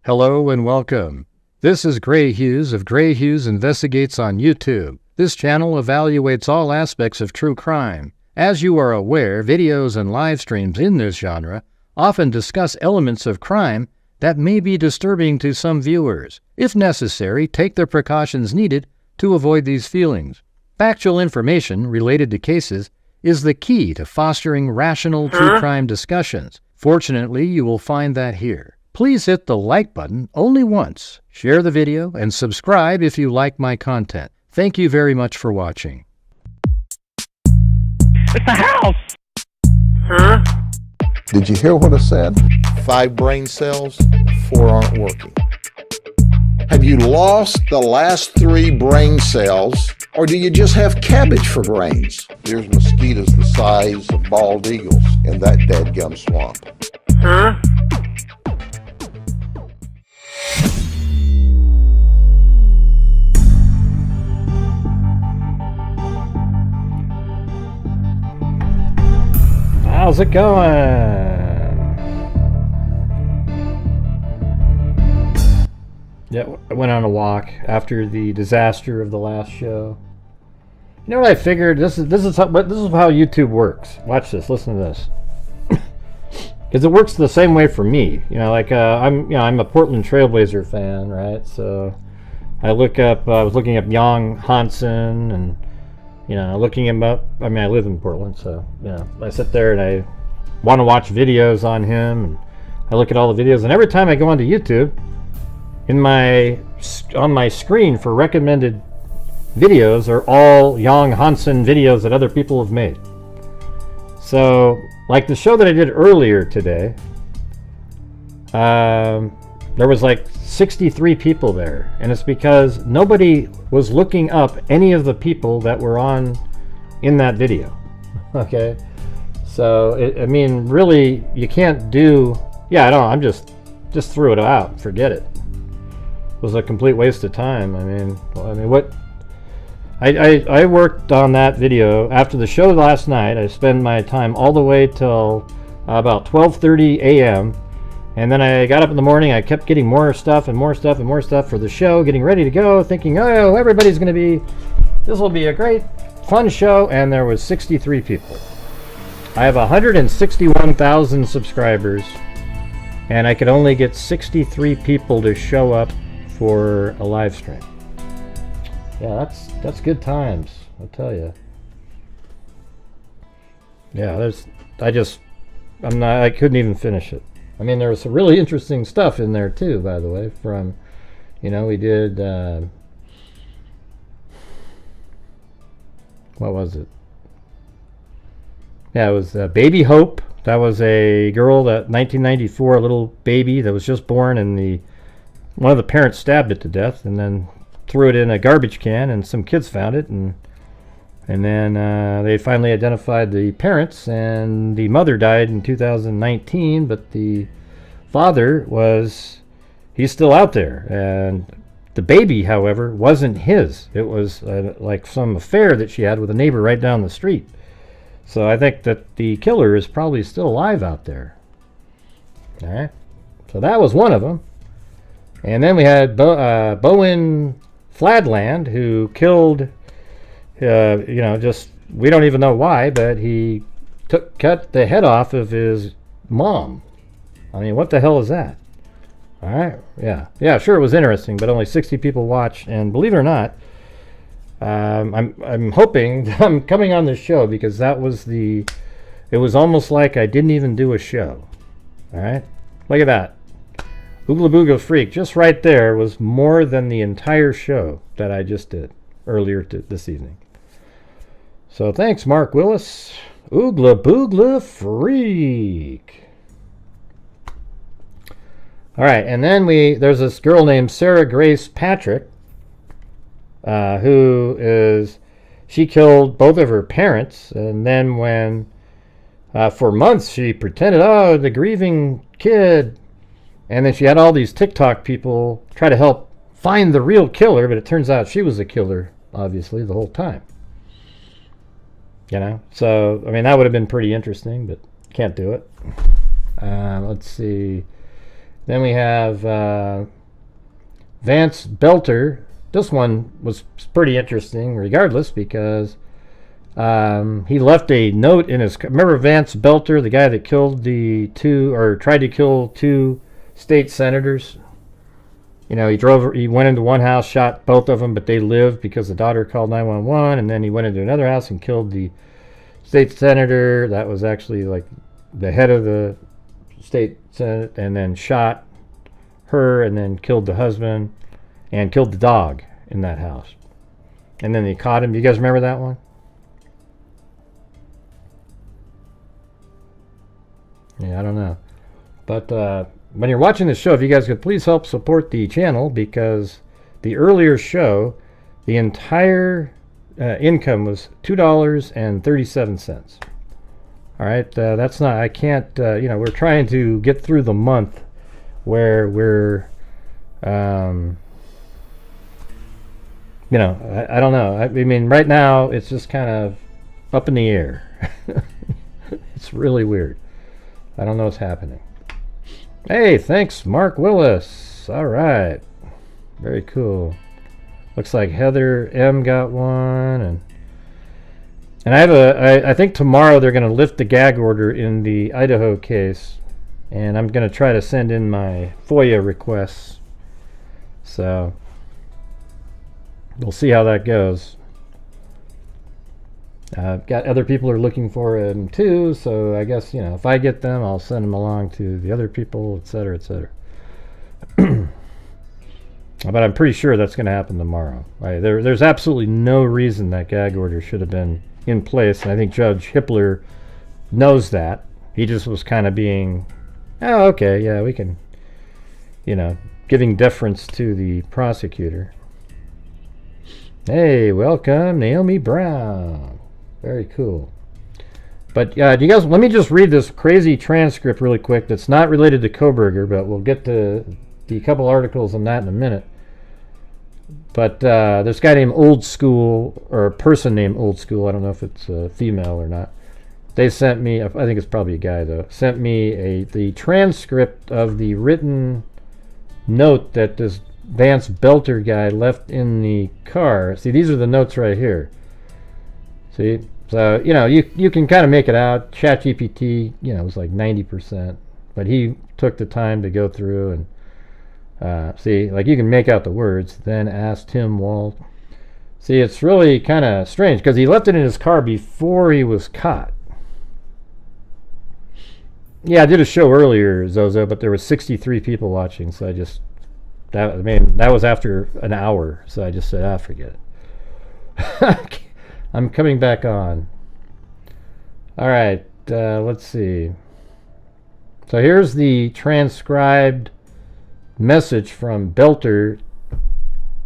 Hello and welcome. This is Grant Hughes of Grant Hughes Investigates on YouTube. This channel evaluates all aspects of true crime. As you are aware, videos and live streams in this genre often discuss elements of crime that may be disturbing to some viewers. If necessary, take the precautions needed to avoid these feelings. Factual information related to cases is the key to fostering rational true crime discussions. Fortunately, you will find that here. Please hit the like button only once, share the video, and subscribe if you like my content. Thank you very much for watching. It's the house! Huh? Did you hear what I said? 5 brain cells, 4 aren't working. Have you lost the last 3 brain cells, or do you just have cabbage for brains? There's mosquitoes the size of bald eagles in that dadgum swamp. Huh? How's it going? Yeah, I went on a walk after the disaster of the last show. You know what I figured? This is how YouTube works. Watch this. Listen to this. Because it works the same way for me. You know, like I'm a Portland Trailblazer fan, right? So I was looking up Jan Hansen and. You know, looking him up. I mean, I live in Portland, so you know, I sit there and I want to watch videos on him, and I look at all the videos. And every time I go onto YouTube, on my screen for recommended videos are all Jan Hansen videos that other people have made. So, like the show that I did earlier today, there was like 63 people there, and it's because nobody was looking up any of the people that were in that video. Okay, so I mean, really, you can't do. Yeah, I don't. I'm just threw it out. Forget it. It was a complete waste of time. I mean, what? I worked on that video after the show last night. I spent my time all the way till about 12:30 a.m. And then I got up in the morning, I kept getting more stuff and more stuff and more stuff for the show, getting ready to go, thinking, oh, everybody's going to be, this will be a great, fun show, and there was 63 people. I have 161,000 subscribers, and I could only get 63 people to show up for a live stream. Yeah, that's good times, I'll tell you. Yeah, I couldn't even finish it. I mean, there was some really interesting stuff in there too, by the way, from, you know, we did, what was it? Yeah, it was Baby Hope. That was a girl, that 1994, a little baby that was just born, and one of the parents stabbed it to death and then threw it in a garbage can, and some kids found it, and then they finally identified the parents, and the mother died in 2019, but the father he's still out there. And the baby, however, wasn't his. It was like some affair that she had with a neighbor right down the street. So I think that the killer is probably still alive out there. All right. So that was one of them. And then we had Bowen Fladland, who killed... you know, just we don't even know why, but he cut the head off of his mom. I mean, what the hell is that? All right, yeah, sure, it was interesting, but only 60 people watched, and believe it or not, I'm hoping that I'm coming on this show because it was almost like I didn't even do a show. All right, look at that. Oogla Booga Freak, just right there, was more than the entire show that I just did earlier this evening. So thanks, Mark Willis. Oogla Boogla Freak. All right, and then there's this girl named Sarah Grace Patrick, she killed both of her parents, and then when for months she pretended, oh, the grieving kid, and then she had all these TikTok people try to help find the real killer, but it turns out she was the killer, obviously, the whole time. You know, so I mean, that would have been pretty interesting, but can't do it. Let's see. Then we have Vance Belter. This one was pretty interesting regardless because he left a note in his... Remember Vance Belter, the guy that killed the two, or tried to kill two state senators? You know, he went into one house, shot both of them, but they lived because the daughter called 911, and then he went into another house and killed the state senator. That was actually like the head of the state senate, and then shot her, and then killed the husband, and killed the dog in that house. And then they caught him. You guys remember that one? Yeah, I don't know. But when you're watching this show, if you guys could please help support the channel, because the earlier show, the entire income was $2.37. All right, that's not, I can't, you know, we're trying to get through the month where we're, you know, I don't know. I mean, right now it's just kind of up in the air. It's really weird. I don't know what's happening. Hey, thanks, Mark Willis. All right, very cool. Looks like Heather M got one, and I have I think tomorrow they're going to lift the gag order in the Idaho case, and I'm going to try to send in my FOIA requests. So we'll see how that goes. Got other people who are looking for them too, so I guess, you know, if I get them, I'll send them along to the other people, etc., etc. But I'm pretty sure that's going to happen tomorrow. Right? There's absolutely no reason that gag order should have been in place, and I think Judge Hippler knows that. He just was kind of being, oh, okay, yeah, we can, you know, giving deference to the prosecutor. Hey, welcome, Naomi Brown. Very cool. But do you guys, let me just read this crazy transcript really quick that's not related to Coburger, but we'll get to the couple articles on that in a minute. But this guy named Old School, or a person named Old School, I don't know if it's a female or not. They sent me, I think it's probably a guy though, sent me the transcript of the written note that this Vance Belter guy left in the car. See, these are the notes right here. See? So, you know, you can kind of make it out. ChatGPT, you know, was like 90%. But he took the time to go through and see, like you can make out the words. Then asked him, Walt. See, it's really kind of strange because he left it in his car before he was caught. Yeah, I did a show earlier, Zozo, but there were 63 people watching, so I just, that was after an hour, so I just said, forget it. I'm coming back on. All right, let's see. So here's the transcribed message from Belter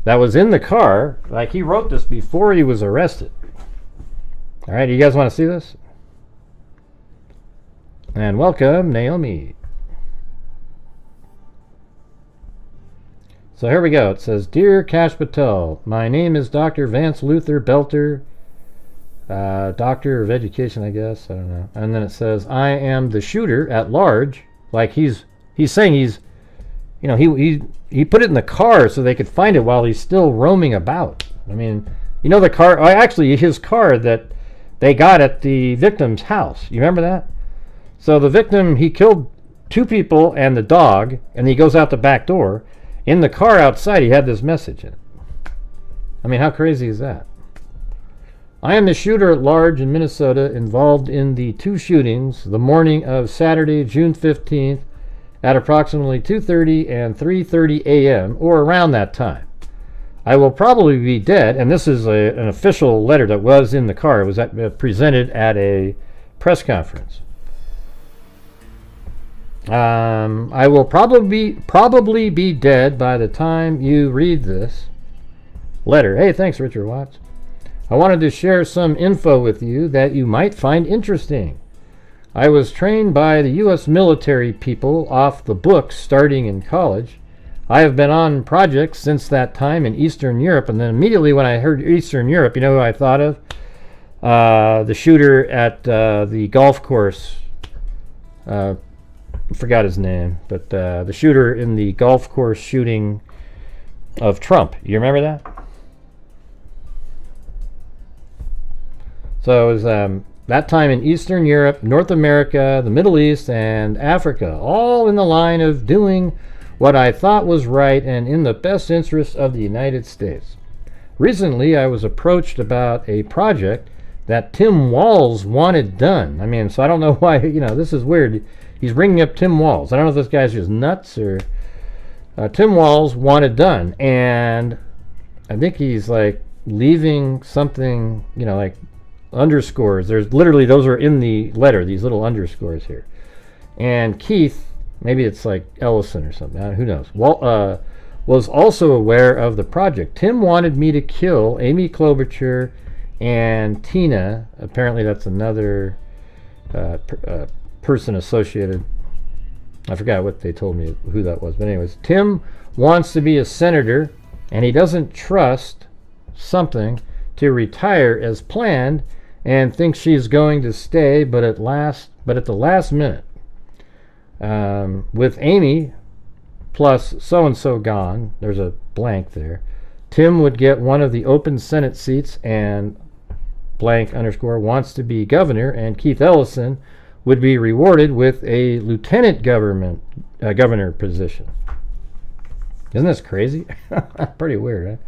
that was in the car. Like, he wrote this before he was arrested. All right, you guys want to see this? And welcome, Naomi. So here we go. It says, Dear Cash Patel, my name is Dr. Vance Luther Belter, Doctor of Education, I guess. I don't know. And then it says, I am the shooter at large. Like he's saying he's, you know, he put it in the car so they could find it while he's still roaming about. I mean, you know, the car, actually his car that they got at the victim's house. You remember that? So the victim, he killed 2 people and the dog, and he goes out the back door. In the car outside, he had this message in it. I mean, how crazy is that? I am the shooter at large in Minnesota involved in the 2 shootings the morning of Saturday, June 15th at approximately 2:30 and 3:30 a.m. or around that time. I will probably be dead, and this is an official letter that was in the car. It was presented at a press conference. I will probably be dead by the time you read this letter. Hey, thanks, Richard Watts. I wanted to share some info with you that you might find interesting. I was trained by the U.S. military people off the books starting in college. I have been on projects since that time in Eastern Europe, and then immediately when I heard Eastern Europe, you know who I thought of? The shooter at the golf course I forgot his name, but the shooter in the golf course shooting of Trump. You remember that? So it was that time in Eastern Europe, North America, the Middle East, and Africa, all in the line of doing what I thought was right and in the best interest of the United States. Recently, I was approached about a project that Tim Walz wanted done. I mean, so I don't know why, this is weird. He's bringing up Tim Walz. I don't know if this guy's just nuts or... Tim Walz wanted done, and I think he's like leaving something, like underscores. There's literally, those are in the letter, these little underscores here. And Keith, maybe it's like Ellison or something, who knows, was also aware of the project. Tim wanted me to kill Amy Klobuchar and Tina. Apparently that's another person associated. I forgot what they told me, who that was. But anyways, Tim wants to be a senator, and he doesn't trust something to retire as planned, and thinks she's going to stay, but at the last minute. With Amy plus so-and-so gone, there's a blank there, Tim would get one of the open Senate seats, and blank underscore wants to be governor, and Keith Ellison would be rewarded with a lieutenant governor position. Isn't this crazy? Pretty weird,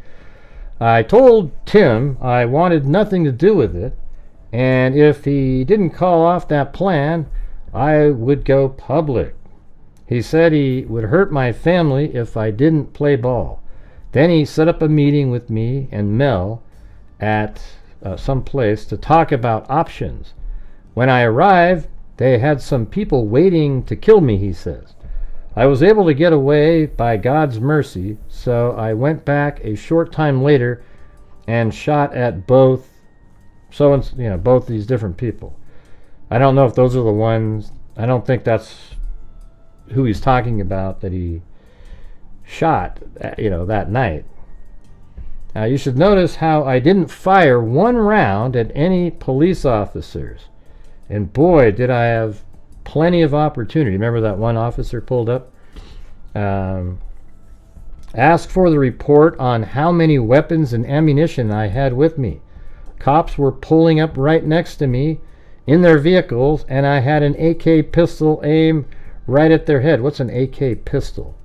huh? I told Tim I wanted nothing to do with it, and if he didn't call off that plan, I would go public. He said he would hurt my family if I didn't play ball. Then he set up a meeting with me and Mel at some place to talk about options. When I arrived, they had some people waiting to kill me, he says. I was able to get away by God's mercy, so I went back a short time later and shot at both these different people. I don't know if those are the ones. I don't think that's who he's talking about that he shot, that night. Now you should notice how I didn't fire one round at any police officers. And boy, did I have plenty of opportunity. Remember that one officer pulled up? Asked for the report on how many weapons and ammunition I had with me. Cops were pulling up right next to me in their vehicles, and I had an AK pistol aimed right at their head. What's an AK pistol?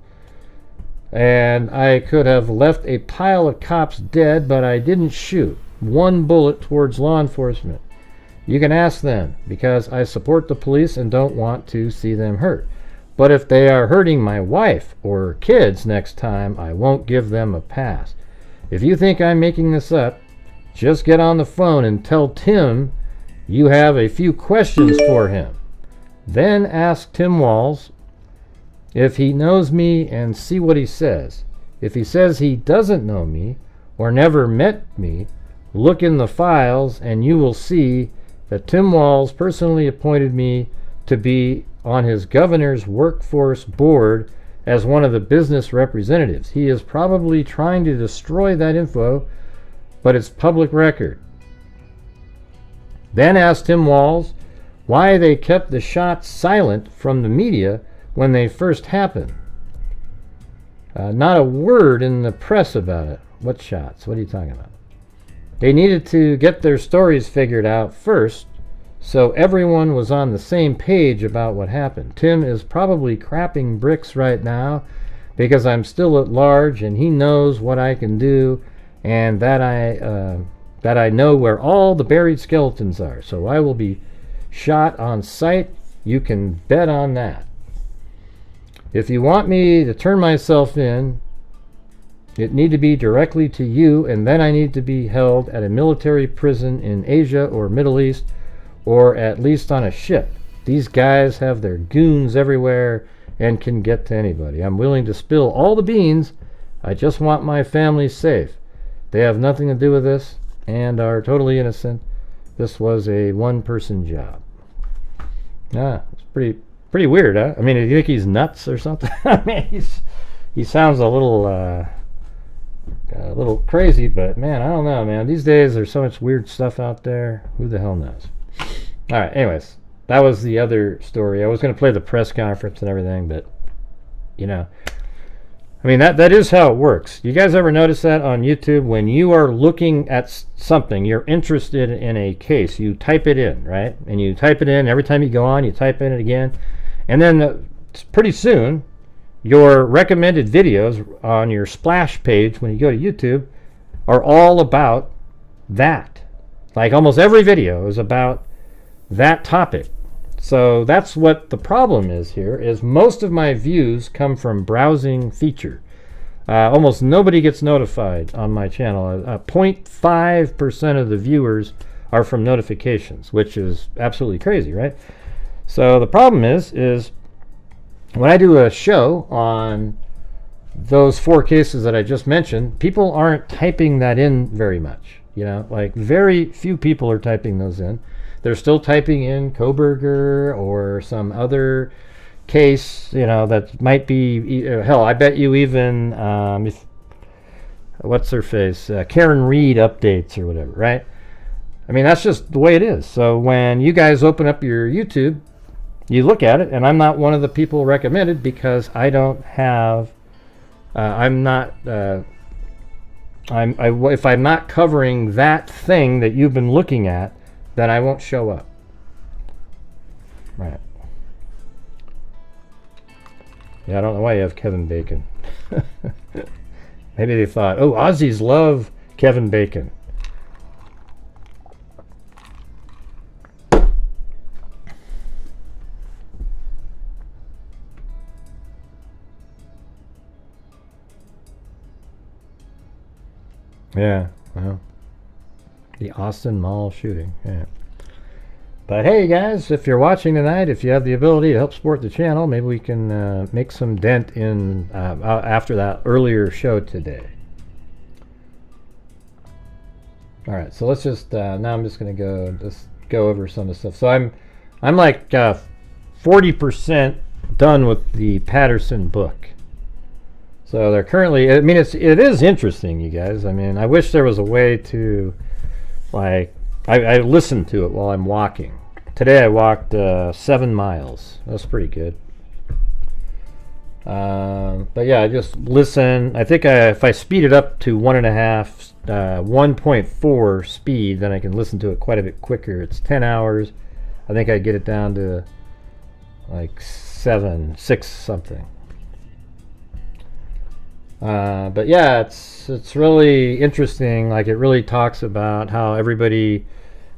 And I could have left a pile of cops dead, but I didn't shoot one bullet towards law enforcement. You can ask them, because I support the police and don't want to see them hurt. But if they are hurting my wife or kids next time, I won't give them a pass. If you think I'm making this up, just get on the phone and tell Tim you have a few questions for him. Then ask Tim Walz if he knows me and see what he says. If he says he doesn't know me or never met me, look in the files and you will see that Tim Walz personally appointed me to be on his governor's workforce board as one of the business representatives. He is probably trying to destroy that info, but it's public record. Then ask Tim Walz why they kept the shots silent from the media when they first happened. Not a word in the press about it. What shots? What are you talking about? They needed to get their stories figured out first, so everyone was on the same page about what happened. Tim is probably crapping bricks right now because I'm still at large and he knows what I can do, and that I know where all the buried skeletons are. So I will be shot on sight. You can bet on that. If you want me to turn myself in, it need to be directly to you, and then I need to be held at a military prison in Asia or Middle East, or at least on a ship. These guys have their goons everywhere and can get to anybody. I'm willing to spill all the beans. I just want my family safe. They have nothing to do with this and are totally innocent. This was a one-person job. It's pretty weird, huh? I mean, do you think he's nuts or something? I mean, he sounds a little crazy, but man, I don't know, man. These days there's so much weird stuff out there. Who the hell knows? All right, anyways, that was the other story. I was going to play the press conference and everything, but, you know, I mean, that is how it works. You guys ever notice that on YouTube? When you are looking at something, you're interested in a case, you type it in, right? And you type it in. Every time you go on, you type in it again. And then pretty soon, your recommended videos on your splash page when you go to YouTube are all about that. Like almost every video is about that topic. So that's what the problem is here, is most of my views come from browsing feature. Almost nobody gets notified on my channel. 0.5% of the viewers are from notifications, which is absolutely crazy, right? So the problem is when I do a show on those 4 cases that I just mentioned, people aren't typing that in very much. You know, like very few people are typing those in. They're still typing in Coburger or some other case, you know, that might be, hell, I bet you even, what's her face, Karen Reed updates or whatever, right? I mean, that's just the way it is. So when you guys open up your YouTube, you look at it, and I'm not one of the people recommended because I don't have, if I'm not covering that thing that you've been looking at, then I won't show up. Right. Yeah, I don't know why you have Kevin Bacon. Maybe they thought, oh, Aussies love Kevin Bacon. Yeah, well, the Austin Mall shooting, yeah. But hey, guys, if you're watching tonight, if you have the ability to help support the channel, maybe we can make some dent in after that earlier show today. All right, so let's just now I'm just going to go over some of the stuff. So I'm like 40% done with the Patterson book. So they're currently, I mean, it is interesting, you guys. I mean, I wish there was a way to, like, I listened to it while I'm walking. Today I walked 7 miles. That's pretty good. But yeah, I just listen. I think if I speed it up to 1.4 speed, then I can listen to it quite a bit quicker. It's 10 hours. I think I get it down to like 6 something. But yeah, it's really interesting. Like, it really talks about how everybody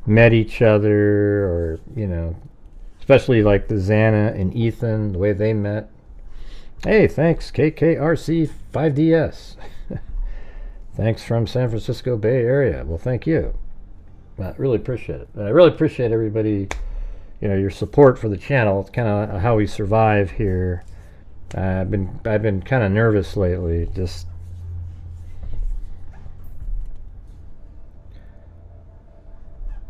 met each other, or, you know, especially like the Xana and Ethan, the way they met. Hey, thanks KKRC 5DS. Thanks from San Francisco Bay Area. Well, thank you. I really appreciate it. I really appreciate everybody, you know, your support for the channel. It's kind of how we survive here. I've been kind of nervous lately. Just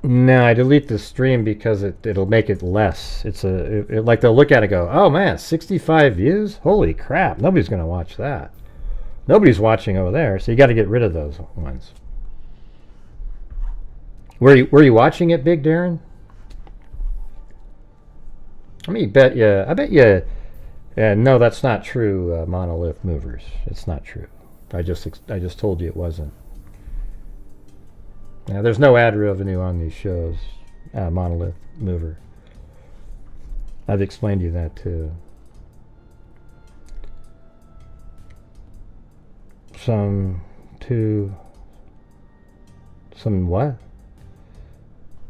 no, I delete the stream because it'll make it less. It's like they'll look at it and go, oh man, 65 views? Holy crap! Nobody's gonna watch that. Nobody's watching over there, so you got to get rid of those ones. Were you watching it, Big Darren? I mean, I bet you. No, that's not true, Monolith Movers. It's not true. I just told you it wasn't. Now, there's no ad revenue on these shows, Monolith Mover. I've explained to you that too. Some what?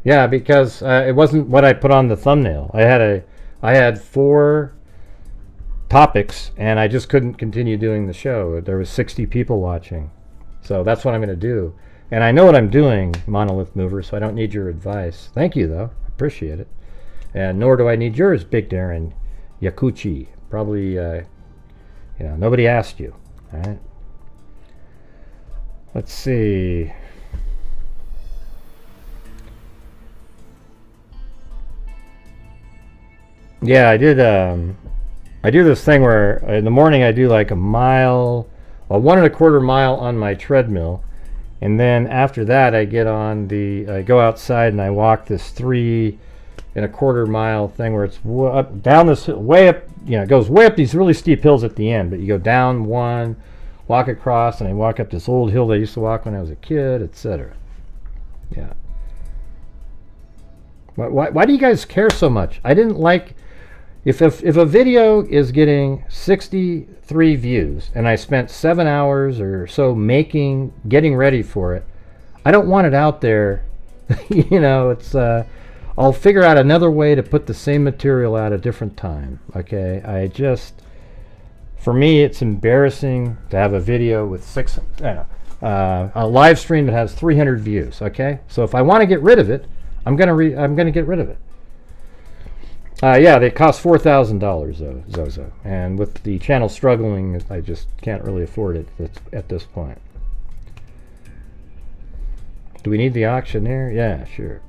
Yeah, because it wasn't what I put on the thumbnail. I had 4 topics, and I just couldn't continue doing the show. There was 60 people watching, so that's what I'm going to do. And I know what I'm doing, Monolith Mover, so I don't need your advice. Thank you, though. I appreciate it. And nor do I need yours, Big Darren Yakuchi. Probably, you know, nobody asked you. All right. Let's see. Yeah, I do this thing where in the morning I do like a 1.25 mile on my treadmill, and then after that I go outside and I walk this 3 in a quarter-mile thing where it's up, down this way up, it goes way up these really steep hills at the end, but you go down one, walk across, and I walk up this old hill that I used to walk when I was a kid, etc. Yeah. Why do you guys care so much? I didn't like, if a video is getting 63 views and I spent 7 hours or so getting ready for it, I don't want it out there. It's I'll figure out another way to put the same material at a different time. Okay, for me, it's embarrassing to have a video with a live stream that has 300 views. Okay, so if I want to get rid of it, I'm gonna get rid of it. Yeah, they cost $4,000 though, Zozo, and with the channel struggling, I just can't really afford it at this point. Do we need the auctioneer? Yeah, sure.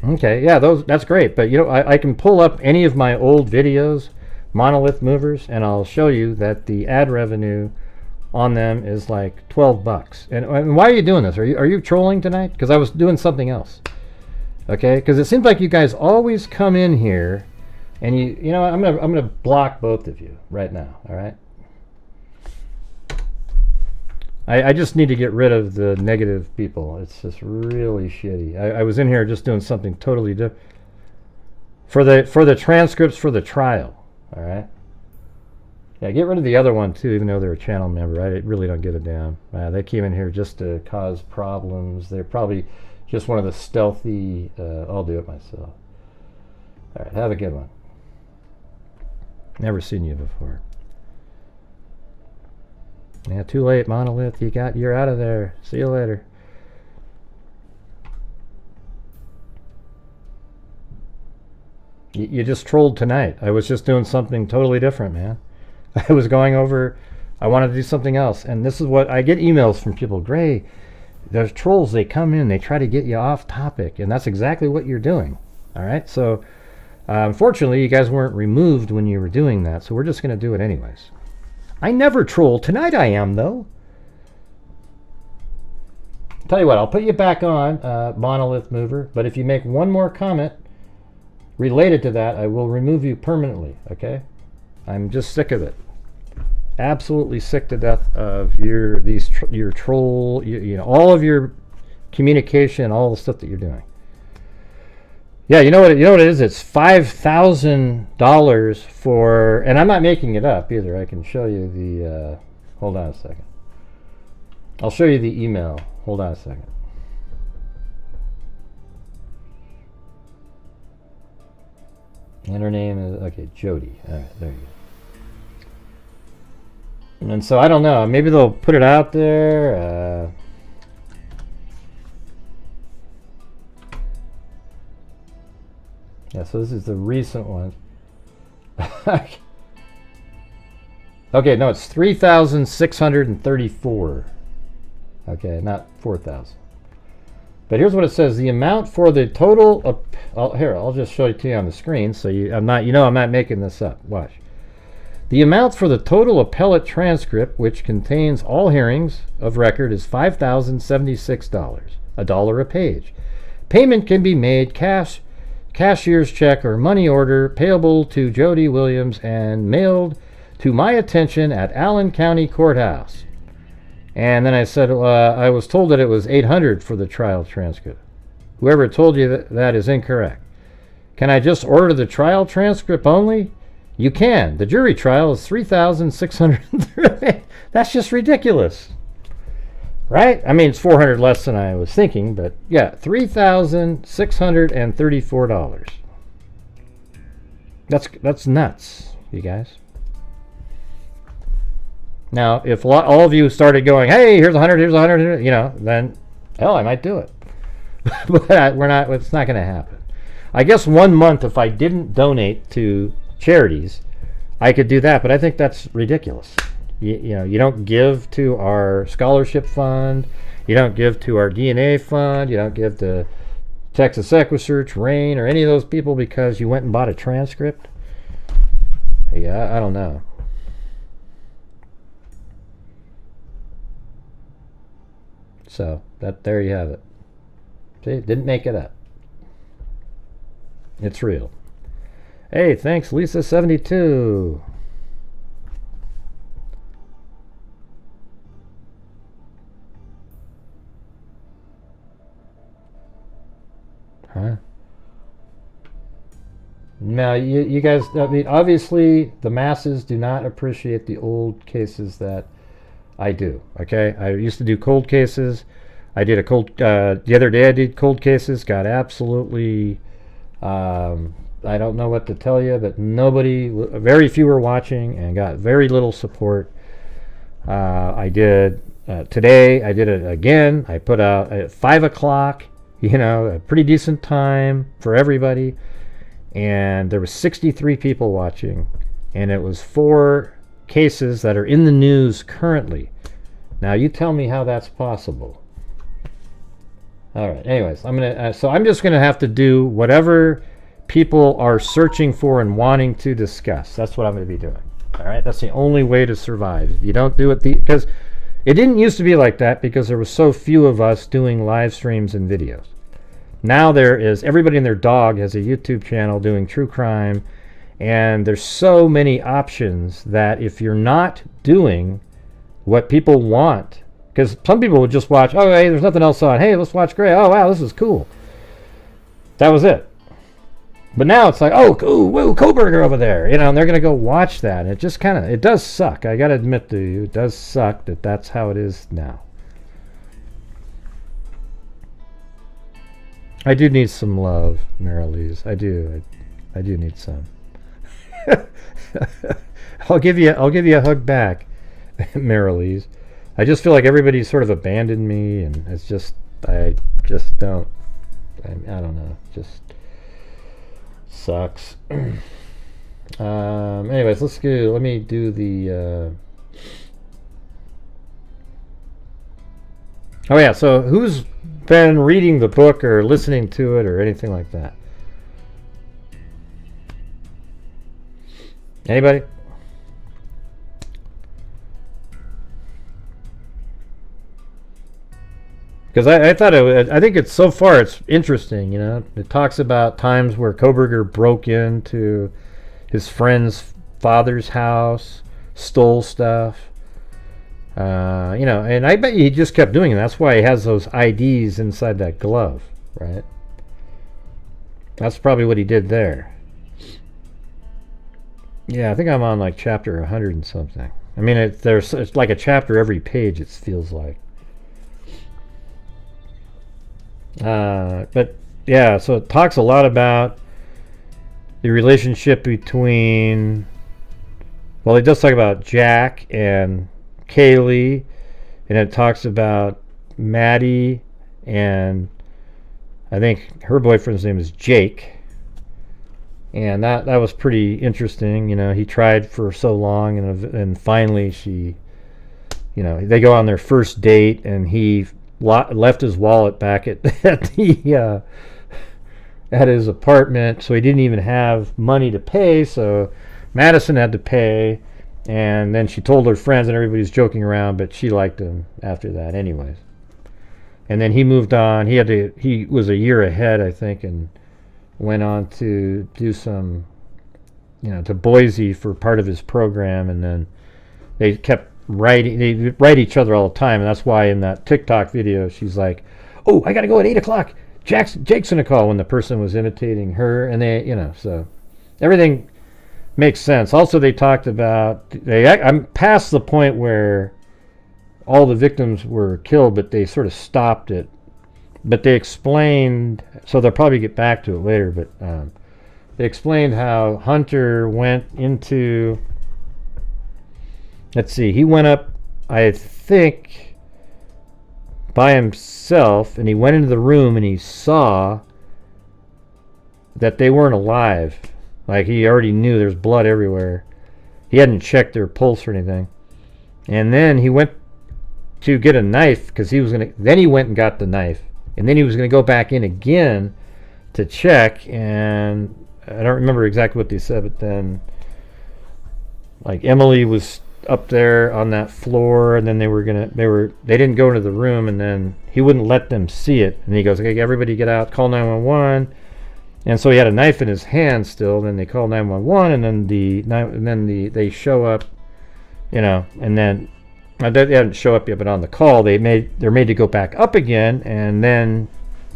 Okay, yeah, that's great. But I can pull up any of my old videos, monolith movers, and I'll show you that the ad revenue on them is like $12. And why are you doing this? Are you trolling tonight? Because I was doing something else. Okay, because it seems like you guys always come in here, and I'm gonna block both of you right now. All right. I just need to get rid of the negative people. It's just really shitty. I was in here just doing something totally different for the transcripts for the trial. All right. Yeah, get rid of the other one too, even though they're a channel member. I really don't give a damn. They came in here just to cause problems. They're probably just one of the stealthy. I'll do it myself. All right, have a good one. Never seen you before. Yeah, too late, Monolith. You're out of there. See you later. You just trolled tonight. I was just doing something totally different, man. I was going over, I wanted to do something else, and this is what I get emails from people. Gray, there's trolls, they come in, they try to get you off topic, and that's exactly what you're doing. All right, so unfortunately, you guys weren't removed when you were doing that, so we're just going to do it anyways. I never troll. Tonight I am, though. Tell you what, I'll put you back on, Monolith Mover, but if you make one more comment related to that, I will remove you permanently, okay? I'm just sick of it. Absolutely sick to death of your troll, all of your communication, all the stuff that you're doing. Yeah, you know what it is? It's $5,000 for, and I'm not making it up either. I can show you the, hold on a second. I'll show you the email. Hold on a second. And her name is, okay, Jody. All right, there you go. And so I don't know. Maybe they'll put it out there. Yeah, so this is the recent one. Okay, no, it's 3,634. Okay, not 4,000. But here's what it says: the amount for the total. Here, I'll just show it to you on the screen, so I'm not making this up. Watch. The amount for the total appellate transcript, which contains all hearings of record, is $5,076, $1 a page. Payment can be made cashier's check or money order payable to Jody Williams and mailed to my attention at Allen County Courthouse. And then I said, I was told that it was $800 for the trial transcript. Whoever told you that is incorrect. Can I just order the trial transcript only? You can. The jury trial is $3,630. That's just ridiculous. Right? I mean, it's $400 less than I was thinking, but yeah, $3,634. That's nuts, you guys. Now, if all of you started going, hey, here's 100, here's 100, then hell, I might do it. But we're not. It's not going to happen. I guess 1 month, if I didn't donate to charities, I could do that. But I think that's ridiculous. You don't give to our scholarship fund. You don't give to our DNA fund. You don't give to Texas EquiSearch, RAIN, or any of those people because you went and bought a transcript. Yeah, I don't know. So there you have it. See, didn't make it up. It's real. Hey, thanks, Lisa72. Huh? Now, you guys, I mean, obviously, the masses do not appreciate the old cases that I do, okay? I used to do cold cases. I did a cold, the other day I did cold cases, got absolutely, I don't know what to tell you, but very few were watching and got very little support. I did, today, I did it again. I put out at 5 o'clock, a pretty decent time for everybody. And there was 63 people watching, and it was 4 cases that are in the news currently. Now you tell me how that's possible. All right. Anyways, I'm just gonna have to do whatever people are searching for and wanting to discuss. That's what I'm gonna be doing. All right. That's the only way to survive. If you don't do it, because it didn't used to be like that because there were so few of us doing live streams and videos. Now everybody and their dog has a YouTube channel doing true crime, and there's so many options that if you're not doing what people want, because some people would just watch, oh, hey, there's nothing else on. Hey, let's watch Gray. Oh, wow, this is cool. That was it. But now it's like, oh, cool, woo, Coburger over there. And they're going to go watch that. And it just it does suck. I got to admit to you, it does suck that that's how it is now. I do need some love, Marilise. I do need some. I'll give you a hug back, Marilise. I just feel like everybody's sort of abandoned me, and it's just I don't know. Just sucks. Anyways, let me do the. Oh yeah. So who's been reading the book or listening to it or anything like that? Anybody? Because I thought I think it's so far it's interesting. It talks about times where Coburger broke into his friend's father's house, stole stuff. And I bet he just kept doing it. That's why he has those IDs inside that glove, right? That's probably what he did there. Yeah, I think I'm on like chapter 100 and something. I mean, it's like a chapter every page, it feels like. But yeah, so it talks a lot about the relationship between, well, it does talk about Jack and Kaylee, and it talks about Maddie, and I think her boyfriend's name is Jake, and that was pretty interesting. He tried for so long, and finally she, they go on their first date, and he left his wallet back at his apartment, so he didn't even have money to pay, so Madison had to pay. And then she told her friends, and everybody's joking around, but she liked him after that anyways. And then he moved on. He was a year ahead, I think, and went on to do some, to Boise for part of his program. And then they kept writing. They write each other all the time, and that's why in that TikTok video, she's like, oh, I got to go at 8 o'clock. Jake's going to call, when the person was imitating her. And they, so everything makes sense. Also, they talked about, I'm past the point where all the victims were killed, but they sort of stopped it. But they explained, so they'll probably get back to it later, but they explained how Hunter went into, let's see, he went up, I think, by himself, and he went into the room and he saw that they weren't alive. Like, he already knew there's blood everywhere. He hadn't checked their pulse or anything. And then he went to get a knife, because then he went and got the knife. And then he was going to go back in again to check, and I don't remember exactly what they said, but then, like, Emily was up there on that floor, and then they didn't go into the room, and then he wouldn't let them see it. And he goes, okay, everybody get out, call 911. And so he had a knife in his hand still. And then they call 911, and then they show up, and then they didn't show up yet, but on the call they're made to go back up again, and then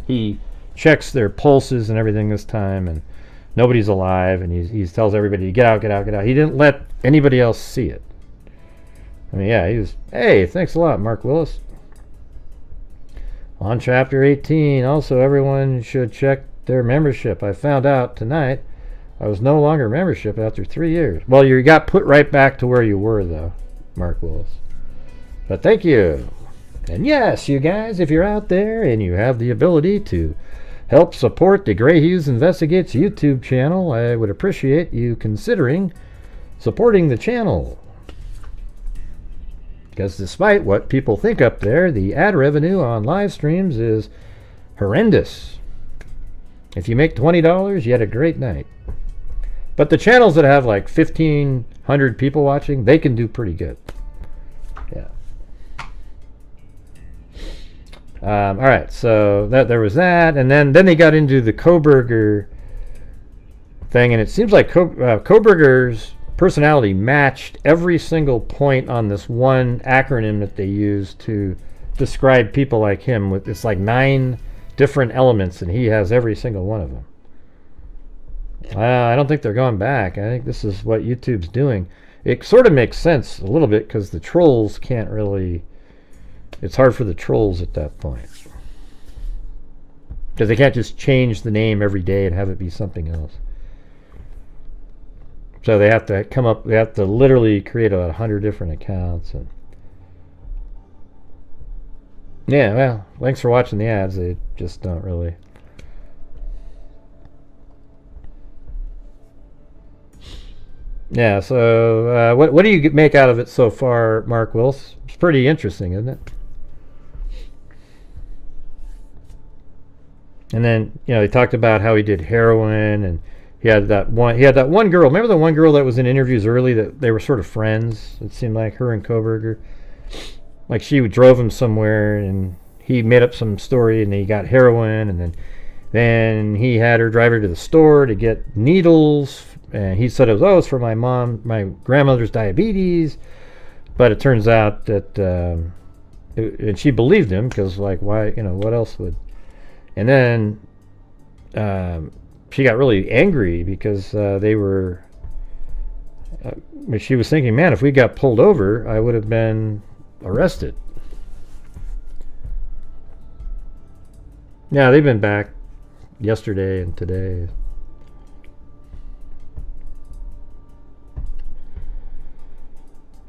he checks their pulses and everything this time, and nobody's alive, and he tells everybody to get out, get out, get out. He didn't let anybody else see it. I mean, yeah, he was, hey, thanks a lot, Mark Willis. On chapter 18, also everyone should check their membership. I found out tonight I was no longer membership after 3 years. Well, you got put right back to where you were, though, Mark Willis. But thank you. And yes, you guys, if you're out there and you have the ability to help support the Gray Hughes Investigates YouTube channel, I would appreciate you considering supporting the channel. Because despite what people think up there, the ad revenue on live streams is horrendous. If you make $20, you had a great night. But the channels that have like 1,500 people watching, they can do pretty good. Yeah. All right, so there was that, and then they got into the Coburger thing, and it seems like Coburger's personality matched every single point on this one acronym that they use to describe people like him. With it's like 9 different elements, and he has every single one of them. I don't think they're going back. I think this is what YouTube's doing. It sort of makes sense a little bit because the trolls can't really. It's hard for the trolls at that point because they can't just change the name every day and have it be something else. So they have to come up. They have to literally create 100 different accounts. And yeah, well, thanks for watching the ads. They just don't really. Yeah. So what do you make out of it so far, Mark Wills? It's pretty interesting, isn't it? And then they talked about how he did heroin, and he had that one girl. Remember the one girl that was in interviews early that they were sort of friends? It seemed like her and Coburger. Like she drove him somewhere, and he made up some story, and he got heroin, and then he had her drive her to the store to get needles, and he said it's for my grandmother's diabetes, but it turns out that and she believed him because why what else would. And then she got really angry because they were. She was thinking, man, if we got pulled over, I would have been arrested. Yeah, they've been back yesterday and today.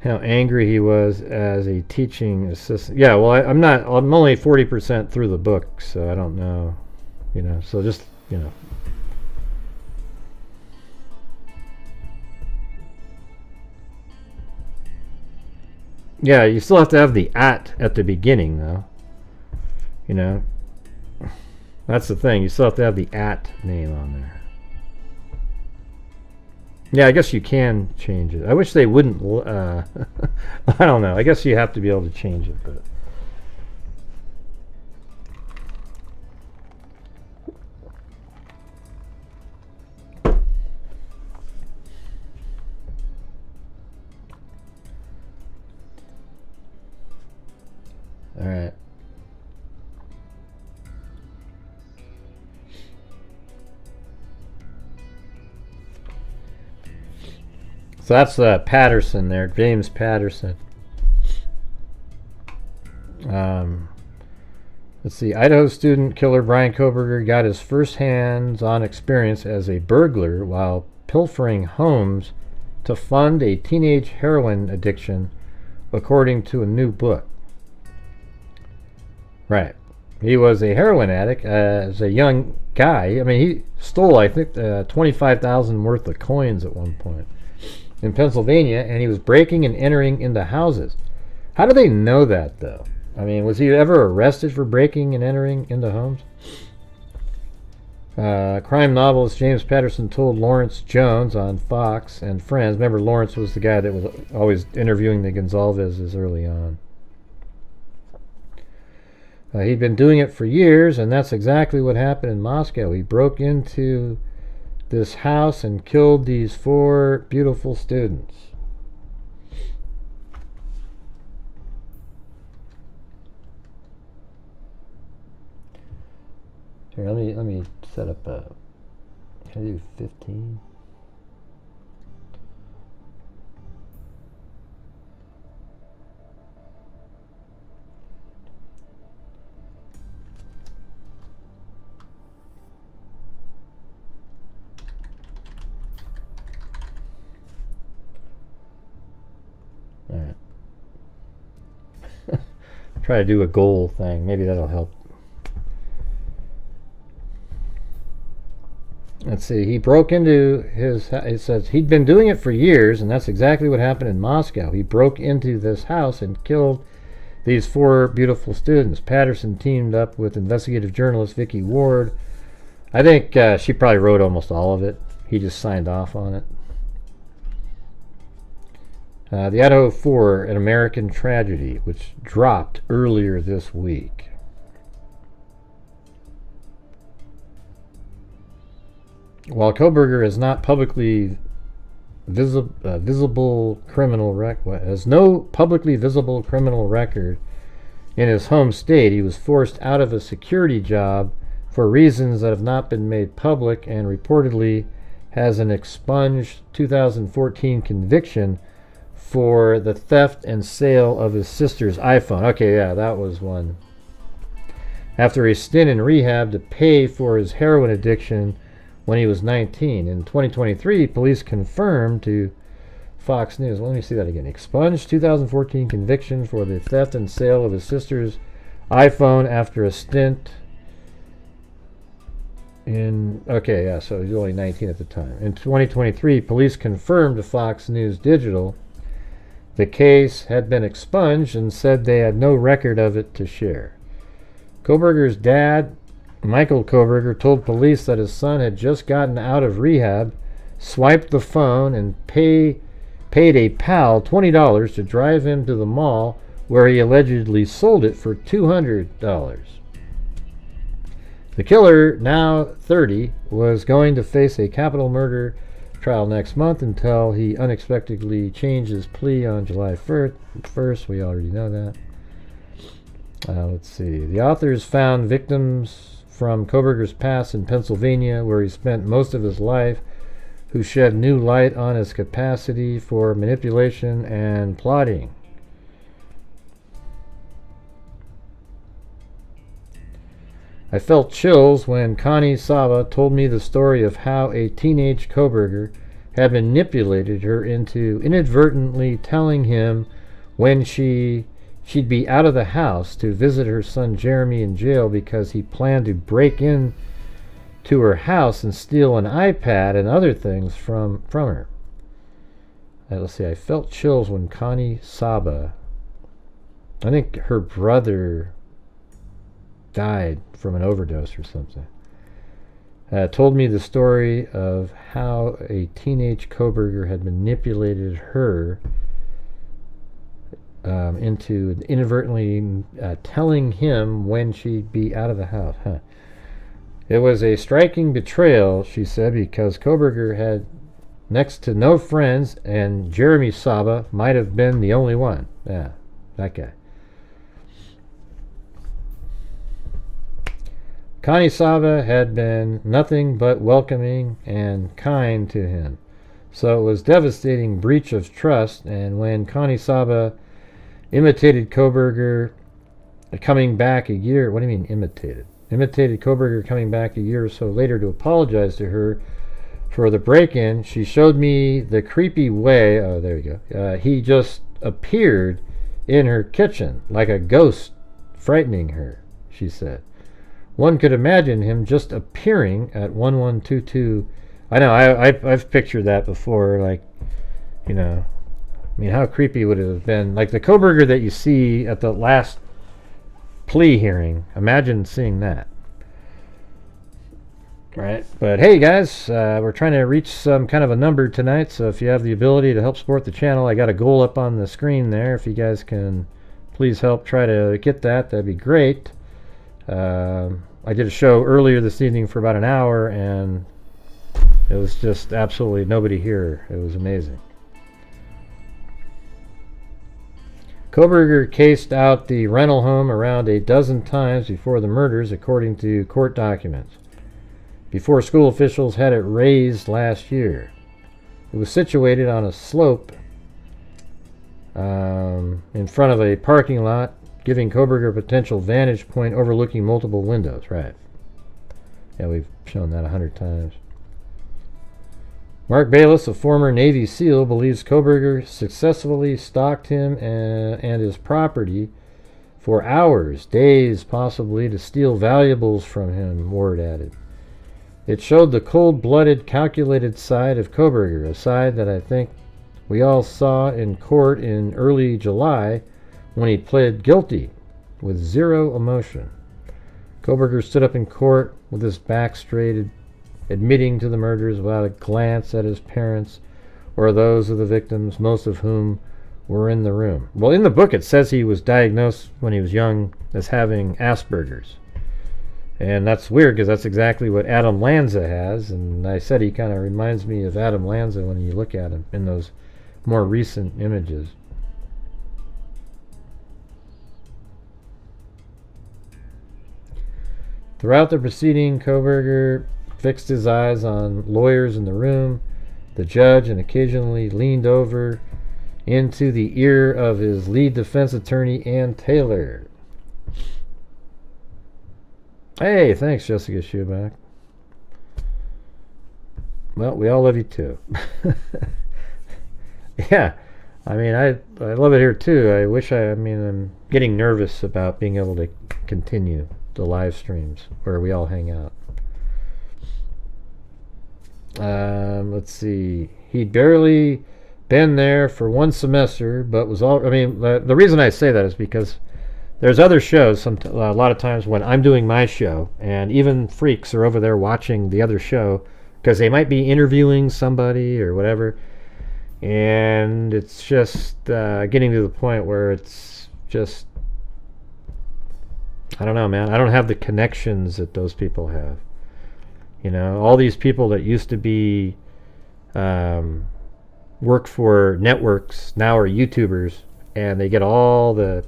How angry he was as a teaching assistant. Yeah, well, I'm only 40% through the book, so I don't know. So just, Yeah, you still have to have the at the beginning, though. That's the thing. You still have to have the at name on there. Yeah, I guess you can change it. I wish they wouldn't. I don't know. I guess you have to be able to change it, but. All right. So that's Patterson there, James Patterson. Let's see, Idaho student killer Bryan Kohberger got his first hands-on experience as a burglar while pilfering homes to fund a teenage heroin addiction, according to a new book. Right. He was a heroin addict as a young guy. I mean, he stole, I think, $25,000 worth of coins at one point in Pennsylvania, and he was breaking and entering into houses. How do they know that, though? I mean, was he ever arrested for breaking and entering into homes? Crime novelist James Patterson told Lawrence Jones on Fox and Friends. Remember, Lawrence was the guy that was always interviewing the Gonzalez's early on. He'd been doing it for years, and that's exactly what happened in Moscow. He broke into this house and killed these 4 beautiful students. Here, let me set up a. Can I do 15? All right. Try to do a goal thing. Maybe that'll help. Let's see. He broke into his. It says he'd been doing it for years, and that's exactly what happened in Moscow. He broke into this house and killed these 4 beautiful students. Patterson teamed up with investigative journalist Vicky Ward. I think she probably wrote almost all of it. He just signed off on it. The Idaho 4, an American tragedy, which dropped earlier this week. While Coburger is not publicly visible criminal record, has no publicly visible criminal record in his home state, he was forced out of a security job for reasons that have not been made public, and reportedly has an expunged 2014 conviction for the theft and sale of his sister's iPhone. Okay, yeah, that was one. After a stint in rehab to pay for his heroin addiction when he was 19. In 2023, police confirmed to Fox News. Let me see that again. Expunged 2014 conviction for the theft and sale of his sister's iPhone after a stint in... Okay, yeah, so he was only 19 at the time. In 2023, police confirmed to Fox News Digital the case had been expunged and said they had no record of it to share. Kohberger's dad, Michael Kohberger, told police that his son had just gotten out of rehab, swiped the phone, and paid a pal $20 to drive him to the mall where he allegedly sold it for $200. The killer, now 30, was going to face a capital murder trial next month until he unexpectedly changed his plea on July 1st. We already know that. Let's see. The authors found victims from Coburger's past in Pennsylvania, where he spent most of his life, who shed new light on his capacity for manipulation and plotting. I felt chills when Connie Saba told me the story of how a teenage Coburger had manipulated her into inadvertently telling him when she'd be out of the house to visit her son Jeremy in jail because he planned to break in to her house and steal an iPad and other things from her. Let's see, I felt chills when Connie Saba, I think her brother died from an overdose or something, told me the story of how a teenage Coburger had manipulated her into inadvertently telling him when she'd be out of the house. It was a striking betrayal, she said, because Coburger had next to no friends, and Jeremy Saba might have been the only one. Yeah, that guy. Connie Saba had been nothing but welcoming and kind to him. So it was a devastating breach of trust, and when Connie Saba imitated Coburger coming back a year... What do you mean imitated? Imitated Coburger coming back a year or so later to apologize to her for the break-in, she showed me the creepy way... Oh, there you go. He just appeared in her kitchen like a ghost, frightening her, she said. One could imagine him just appearing at 1122. I know, I've pictured that before, like, you know, I mean, how creepy would it have been? Like the Coburger that you see at the last plea hearing. Imagine seeing that. Right? But hey, guys, we're trying to reach some kind of a number tonight, so if you have the ability to help support the channel, I got a goal up on the screen there. If you guys can please help try to get that, that'd be great. I did a show earlier this evening for about an hour, and it was just absolutely nobody here. It was amazing. Coburger cased out the rental home around a dozen times before the murders, according to court documents, before school officials had it razed last year. It was situated on a slope in front of a parking lot, giving Coburger a potential vantage point overlooking multiple windows. Right. Yeah, we've shown that 100 times. Mark Bayless, a former Navy SEAL, believes Coburger successfully stalked him and his property for hours, days possibly, to steal valuables from him, Ward added. It showed the cold-blooded, calculated side of Coburger, a side that I think we all saw in court in early July when he pled guilty with zero emotion. Coburger stood up in court with his back straight, admitting to the murders without a glance at his parents or those of the victims, most of whom were in the room. Well, in the book it says he was diagnosed when he was young as having Asperger's. And that's weird because that's exactly what Adam Lanza has, and I said he kind of reminds me of Adam Lanza when you look at him in those more recent images. Throughout the proceeding, Coburger fixed his eyes on lawyers in the room, the judge, and occasionally leaned over into the ear of his lead defense attorney, Ann Taylor. Hey, thanks, Jessica Schubach. Well, we all love you too. Yeah, I mean, I love it here too. I'm getting nervous about being able to continue the live streams where we all hang out. Let's see. He'd barely been there for one semester, but was all. I mean, the reason I say that is because there's other shows. A lot of times when I'm doing my show, and even freaks are over there watching the other show because they might be interviewing somebody or whatever, and it's just getting to the point where it's just, I don't know, man. I don't have the connections that those people have. You know, all these people that used to be work for networks now are YouTubers, and they get all the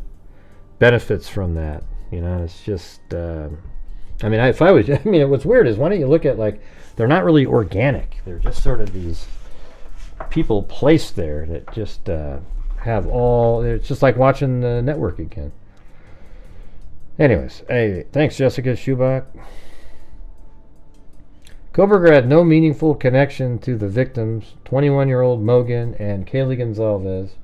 benefits from that. You know, it's just, what's weird is, why don't you look at, like, they're not really organic. They're just sort of these people placed there that just have all, it's just like watching the network again. Anyways, hey, thanks, Jessica Schubach. Coburger had no meaningful connection to the victims, 21-year-old Mogan and Kaylee Gonzalez,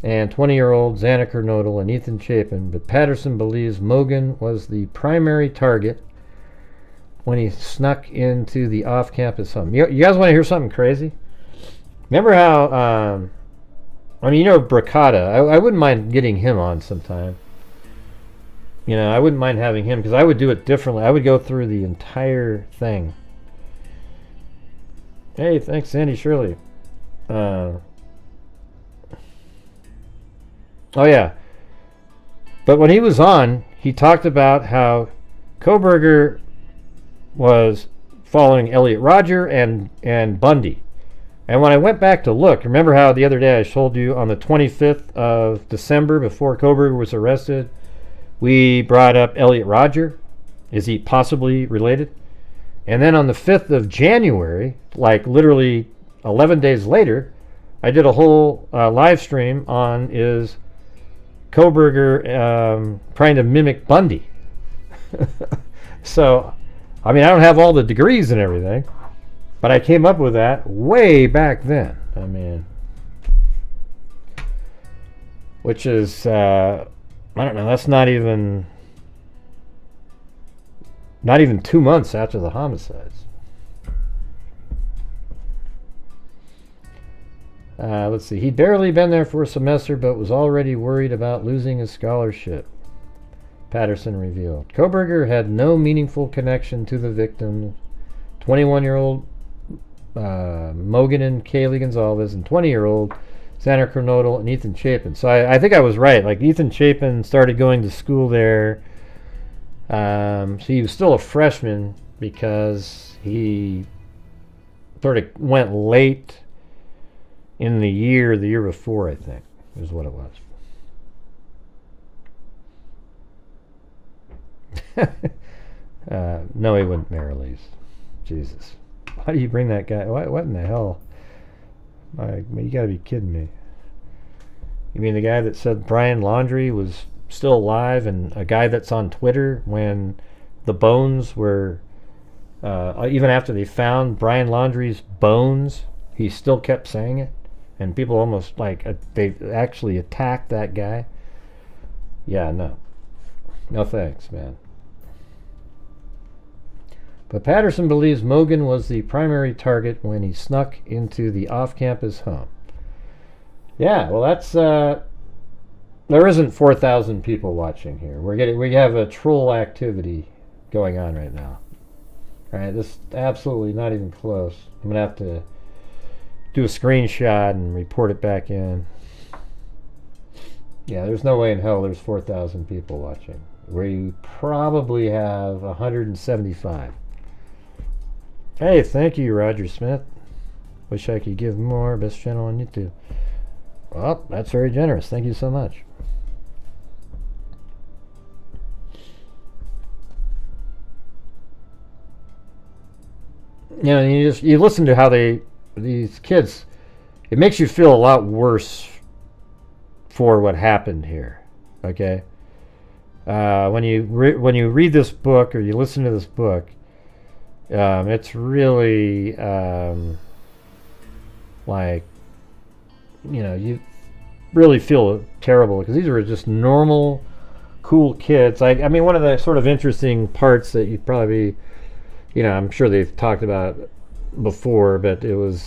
and 20-year-old Xana Kernodle and Ethan Chapin, but Patterson believes Mogan was the primary target when he snuck into the off-campus home. You guys want to hear something crazy? Remember how, Bricata, I wouldn't mind getting him on sometime. You know, I wouldn't mind having him because I would do it differently. I would go through the entire thing. Hey, thanks, Sandy Shirley. Oh, yeah. But when he was on, he talked about how Kohberger was following Elliot Rodger and Bundy. And when I went back to look, remember how the other day I told you on the 25th of December, before Kohberger was arrested, we brought up Elliot Rodger. Is he possibly related? And then on the 5th of January, like literally 11 days later, I did a whole live stream on is Kohberger trying to mimic Bundy. So, I mean, I don't have all the degrees and everything, but I came up with that way back then. I mean, which is, I don't know, that's not even 2 months after the homicides. Let's see. He'd barely been there for a semester, but was already worried about losing his scholarship, Patterson revealed. Kohberger had no meaningful connection to the victim, 21-year-old Mogan and Kaylee Gonzalez, and 20-year-old Xana Kernodle and Ethan Chapin. So I think I was right. Like, Ethan Chapin started going to school there So he was still a freshman because he sort of went late in the year before, I think, is what it was. No, he wouldn't Marilee's. Jesus. Why do you bring that guy? What in the hell? You gotta be kidding me. You mean the guy that said Brian Laundrie was still alive, and a guy that's on Twitter when the bones were, even after they found Brian Laundrie's bones, he still kept saying it, and people almost they actually attacked that guy. Yeah, no thanks, man. But Patterson believes Mogan was the primary target when he snuck into the off-campus home. Yeah, well, that's there isn't 4,000 people watching here. We have a troll activity going on right now. All right, this is absolutely not even close. I'm gonna have to do a screenshot and report it back in. Yeah, there's no way in hell there's 4,000 people watching. Where you probably have 175. Hey, thank you, Roger Smith. Wish I could give more. Best channel on YouTube. Well, that's very generous. Thank you so much. You know, you listen to how these kids, it makes you feel a lot worse for what happened here. Okay, when you read this book or you listen to this book, it's really you really feel terrible because these are just normal, cool kids. I mean, one of the sort of interesting parts that you'd probably, I'm sure they've talked about before, but it was,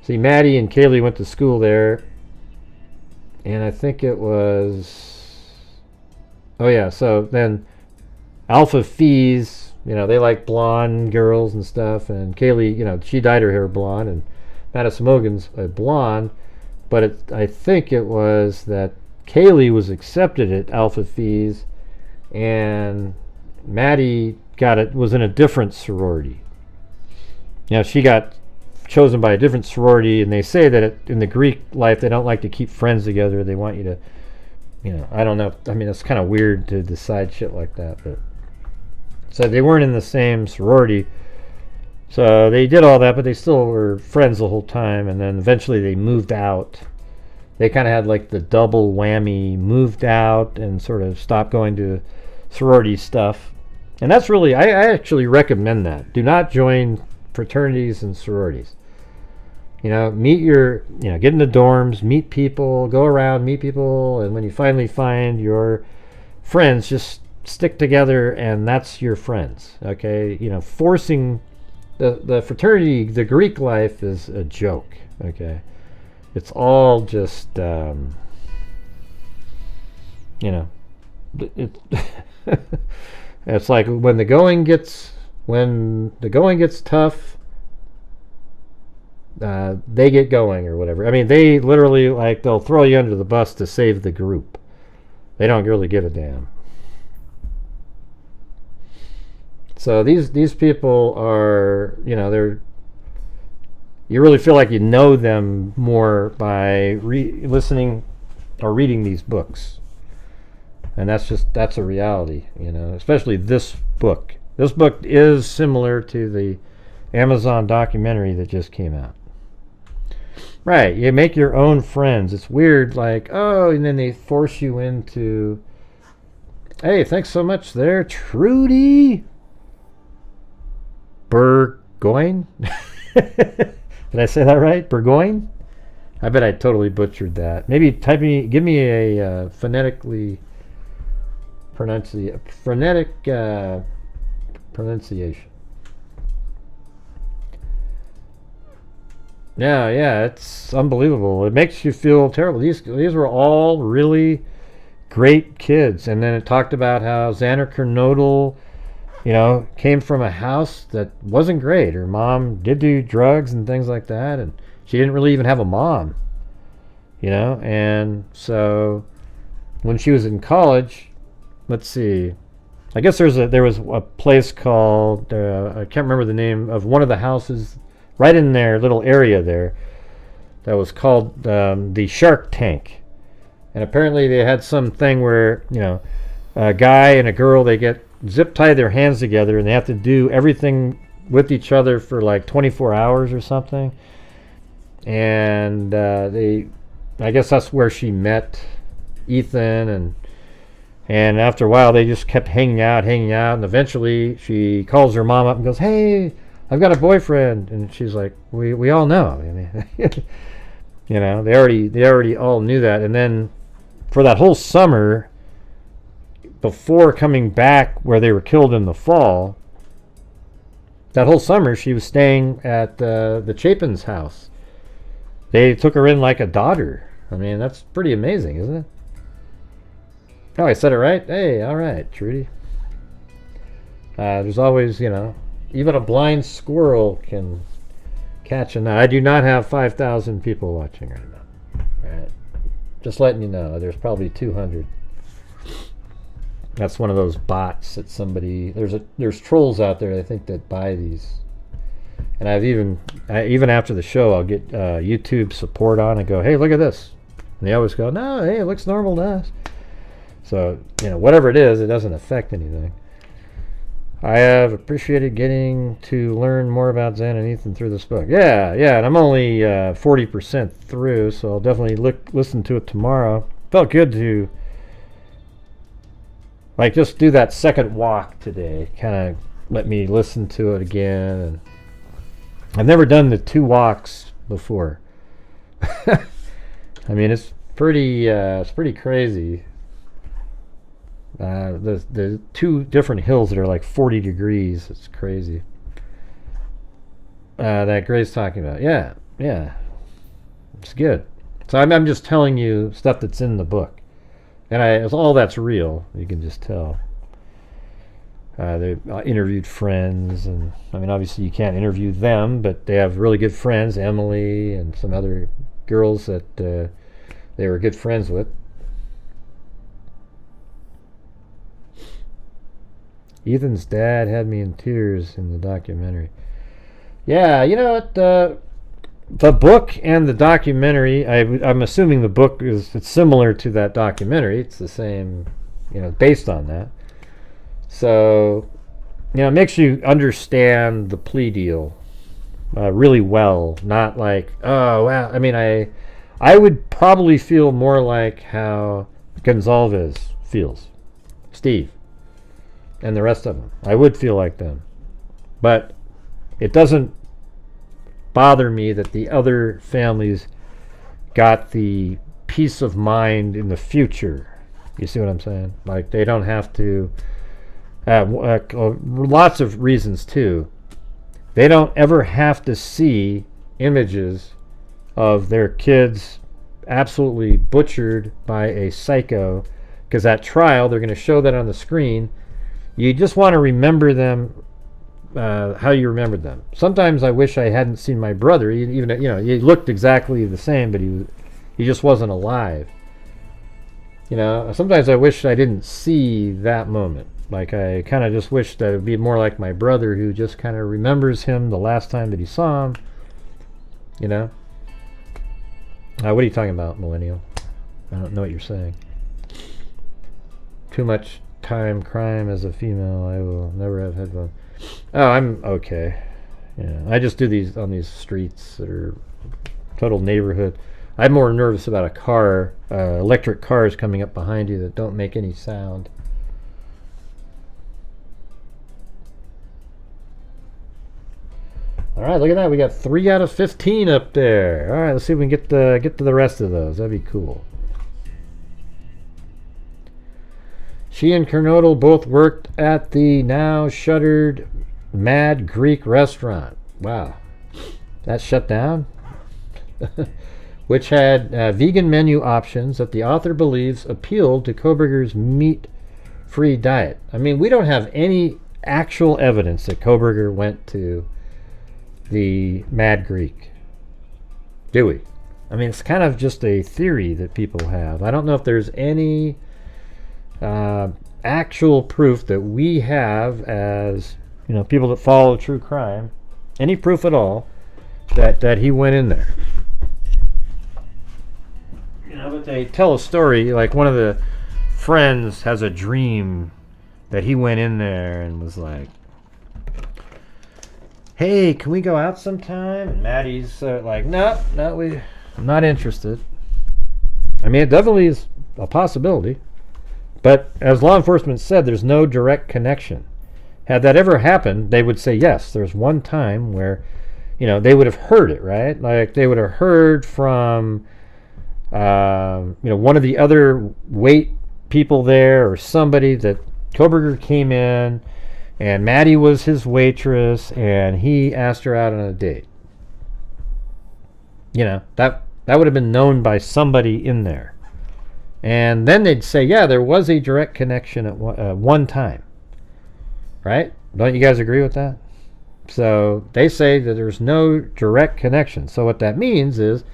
see, Maddie and Kaylee went to school there, and I think it was, so then Alpha Fees, they like blonde girls and stuff, and Kaylee, she dyed her hair blonde, and Madison Mogan's a blonde, but I think it was that Kaylee was accepted at Alpha Fees, and Maddie was in a different sorority. She got chosen by a different sorority, and they say that in the Greek life they don't like to keep friends together. They want you to, I don't know. I mean, it's kind of weird to decide shit like that, but so they weren't in the same sorority. So they did all that, but they still were friends the whole time, and then eventually they moved out. They kind of had like the double whammy, moved out and sort of stopped going to sorority stuff. And that's really, I actually recommend that. Do not join fraternities and sororities. Meet get in the dorms, meet people, go around, meet people, and when you finally find your friends, just stick together, and that's your friends. Okay? Forcing the fraternity, the Greek life is a joke. Okay? It's all just, it's like when the going gets tough, they get going or whatever. I mean, they literally they'll throw you under the bus to save the group. They don't really give a damn. So these people are, you really feel like you know them more by listening or reading these books. And that's a reality, especially this book. This book is similar to the Amazon documentary that just came out. Right, you make your own friends. It's weird, and then they force you into, hey, thanks so much there, Trudy Burgoyne. Did I say that right? Burgoyne? I bet I totally butchered that. Maybe give me a phonetic pronunciation. Yeah, it's unbelievable. It makes you feel terrible. These were all really great kids. And then it talked about how Xander Kernodle, came from a house that wasn't great. Her mom did do drugs and things like that, and she didn't really even have a mom. And so when she was in college, let's see, I guess there was a place called, I can't remember the name of one of the houses right in their little area there that was called the Shark Tank. And apparently they had some thing where, you know, a guy and a girl, they get zip tie their hands together and they have to do everything with each other for like 24 hours or something. And I guess that's where she met Ethan, and after a while they just kept hanging out, and eventually she calls her mom up and goes, "Hey, I've got a boyfriend." And she's like, we all know. I mean, you know, they already all knew that. And then for that whole summer before coming back where they were killed in the fall, that whole summer she was staying at the Chapin's house. They took her in like a daughter. I mean, that's pretty amazing, isn't it? Oh, I said it right? Hey, all right, Trudy. There's always, you know, even a blind squirrel can catch a nut. I do not have 5,000 people watching right now. All right. Just letting you know, there's probably 200. That's one of those bots that somebody, there's trolls out there, I think, that buy these. And I've even after the show, I'll get YouTube support on and go, "Hey, look at this." And they always go, "No, hey, it looks normal to us." So, you know, whatever it is, it doesn't affect anything. I have appreciated getting to learn more about Zen and Ethan through this book. Yeah, and I'm only 40% through, so I'll definitely listen to it tomorrow. Felt good to, like, just do that second walk today. Kind of let me listen to it again. And I've never done the 2 walks before. I mean, it's pretty crazy. The 2 different hills that are like 40 degrees. It's crazy. That Gray's talking about. Yeah. It's good. So I'm just telling you stuff that's in the book. And all that's real. You can just tell. They interviewed friends, and I mean, obviously you can't interview them, but they have really good friends, Emily and some other girls that they were good friends with. Ethan's dad had me in tears in the documentary. Yeah, you know what? The book and the documentary, I'm assuming the book it's similar to that documentary. It's the same, you know, based on that. So, you know, it makes you understand the plea deal really well. Not like, oh, wow. I mean, I would probably feel more like how Gonzalez feels. Steve. And the rest of them. I would feel like them. But it doesn't bother me that the other families got the peace of mind in the future. You see what I'm saying? Like, they don't have to... lots of reasons too. They don't ever have to see images of their kids absolutely butchered by a psycho, because at trial they're going to show that on the screen. You just want to remember them how you remembered them. Sometimes I wish I hadn't seen my brother. Even, you know, he looked exactly the same, but he just wasn't alive. You know, sometimes I wish I didn't see that moment. Like, I kind of just wish that it would be more like my brother, who just kind of remembers him the last time that he saw him. You know? What are you talking about, Millennial? I don't know what you're saying. Too much time crime as a female. I will never have headphones. Oh, I'm okay. Yeah, I just do these on these streets that are total neighborhood. I'm more nervous about a car, electric cars coming up behind you that don't make any sound. All right, look at that. We got 3 out of 15 up there. All right, let's see if we can get to the rest of those. That'd be cool. She and Kernodle both worked at the now shuttered Mad Greek restaurant. Wow. That's shut down? Which had vegan menu options that the author believes appealed to Coburger's meat-free diet. I mean, we don't have any actual evidence that Coburger went to the Mad Greek, do we? I mean, it's kind of just a theory that people have. I don't know if there's any actual proof that we have as, people that follow true crime, any proof at all, that he went in there. But they tell a story, like one of the friends has a dream that he went in there and was like, hey, can we go out sometime? And Maddie's like, no, I'm not interested. I mean, it definitely is a possibility. But as law enforcement said, there's no direct connection. Had that ever happened, they would say, yes, there's one time where, they would have heard it, right? Like they would have heard from, one of the other wait people there or somebody that Coburger came in and Maddie was his waitress and he asked her out on a date. That would have been known by somebody in there. And then they'd say, yeah, there was a direct connection at one time. Right? Don't you guys agree with that? So they say that there's no direct connection. So what that means is,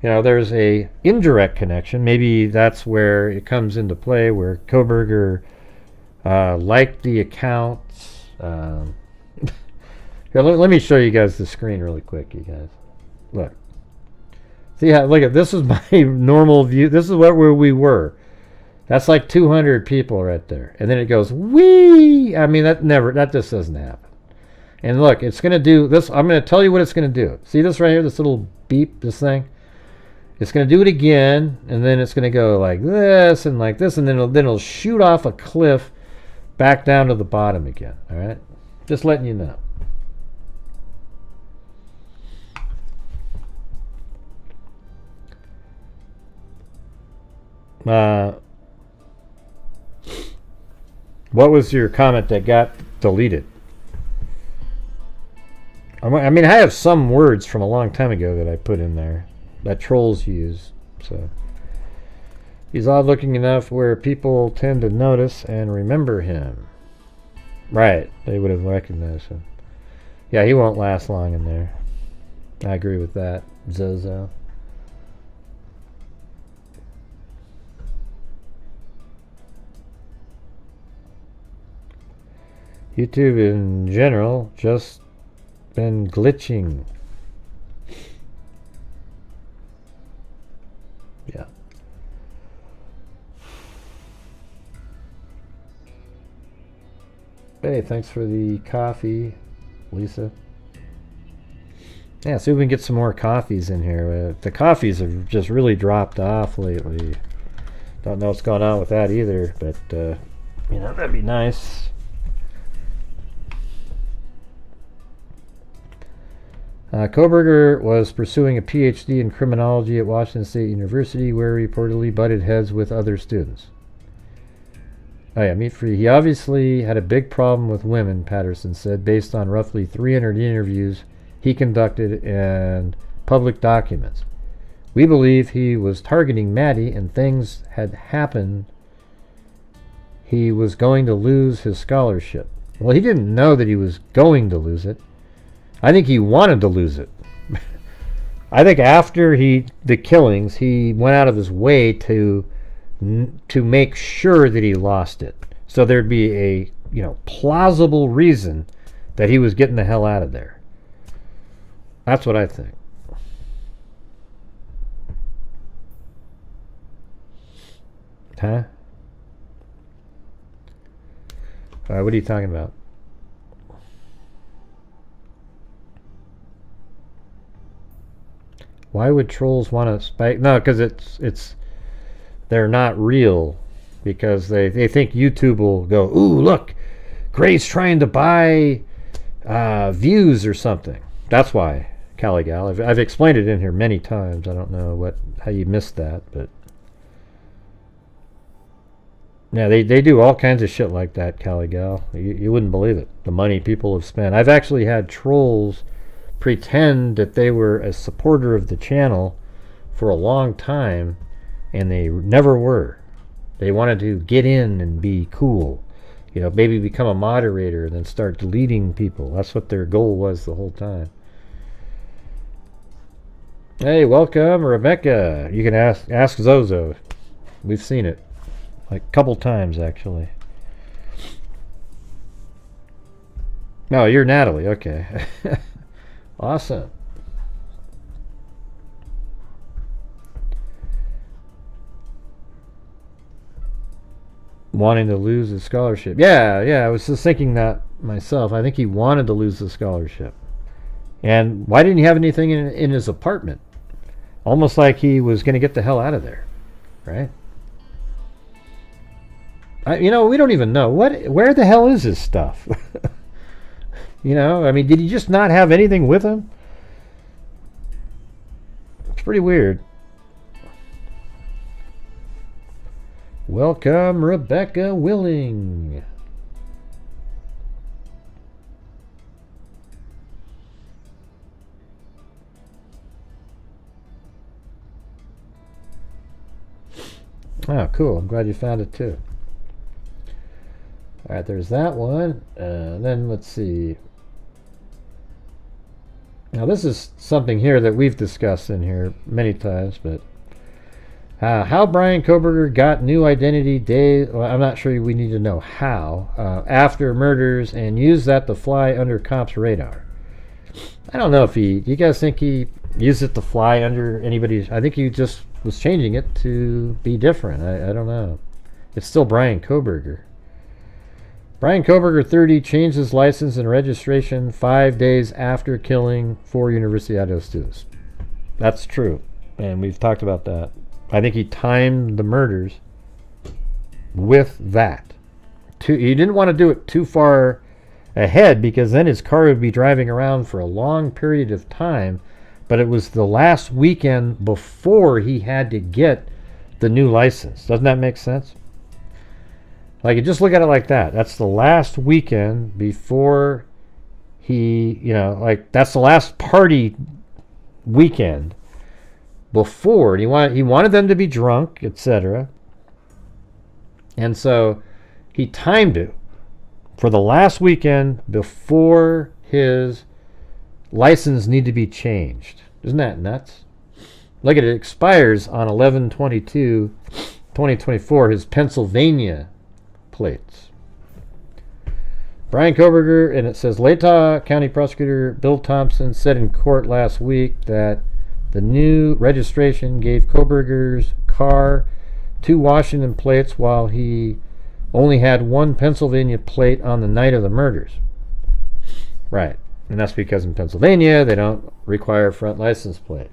there's a indirect connection. Maybe that's where it comes into play, where Coburger liked the accounts. Here, let me show you guys the screen really quick, you guys. Look. See how, look at this is my normal view. This is where we were. That's like 200 people right there. And then it goes, whee! I mean, that just doesn't happen. And look, it's going to do this. I'm going to tell you what it's going to do. See this right here, this little beep, this thing? It's going to do it again, and then it's going to go like this, and then it'll shoot off a cliff back down to the bottom again. All right? Just letting you know. What was your comment that got deleted? I mean, I have some words from a long time ago that I put in there that trolls use. So he's odd looking enough where people tend to notice and remember him. Right, they would have recognized him. Yeah, he won't last long in there. I agree with that, Zozo. YouTube in general just been glitching. Yeah. Hey, thanks for the coffee, Lisa. Yeah, see if we can get some more coffees in here. The coffees have just really dropped off lately. Don't know what's going on with that either, but that'd be nice. Coburger was pursuing a PhD in criminology at Washington State University, where he reportedly butted heads with other students. Oh yeah, meat free. He obviously had a big problem with women, Patterson said, based on roughly 300 interviews he conducted and public documents. We believe he was targeting Maddie and things had happened. He was going to lose his scholarship. Well, he didn't know that he was going to lose it. I think he wanted to lose it. I think after the killings, he went out of his way to make sure that he lost it. So there'd be a plausible reason that he was getting the hell out of there. That's what I think. Huh? What are you talking about? Why would trolls want to spike? No, because they're not real, because they think YouTube will go, ooh, look, Gray's trying to buy views or something. That's why, Caligal. I've explained it in here many times. I don't know how you missed that, but yeah, they do all kinds of shit like that, Caligal. You wouldn't believe it. The money people have spent. I've actually had trolls pretend that they were a supporter of the channel for a long time, and they never were. They wanted to get in and be cool, maybe become a moderator and then start deleting people. That's what their goal was the whole time. Hey, welcome, Rebecca. You can ask Zozo. We've seen it like a couple times, actually. No, you're Natalie. Okay. Awesome. Wanting to lose his scholarship. Yeah, I was just thinking that myself. I think he wanted to lose the scholarship. And why didn't he have anything in his apartment? Almost like he was going to get the hell out of there, right? We don't even know. Where the hell is his stuff? I mean, did he just not have anything with him? It's pretty weird. Welcome, Rebecca Willing. Oh, cool. I'm glad you found it too. All right, there's that one. Then let's see. Now this is something here that we've discussed in here many times, but how Bryan Kohberger got new identity days. Well, I'm not sure we need to know how after murders and used that to fly under cops' radar. I don't know if do you guys think he used it to fly under anybody's? I think he just was changing it to be different. I don't know. It's still Bryan Kohberger. Bryan Kohberger, 30, changed his license and registration 5 days after killing 4 University of Idaho students. That's true, and we've talked about that. I think he timed the murders with that. He didn't want to do it too far ahead because then his car would be driving around for a long period of time, but it was the last weekend before he had to get the new license. Doesn't that make sense? Like, you just look at it like that. That's the last weekend before he, that's the last party weekend before. He wanted them to be drunk, etc. And so he timed it for the last weekend before his license need to be changed. Isn't that nuts? Look at it. It expires on 11/22/2024, his Pennsylvania plates. Bryan Kohberger, and it says Latah County Prosecutor Bill Thompson said in court last week that the new registration gave Kohberger's car 2 Washington plates while he only had 1 Pennsylvania plate on the night of the murders. Right. And that's because in Pennsylvania they don't require a front license plate.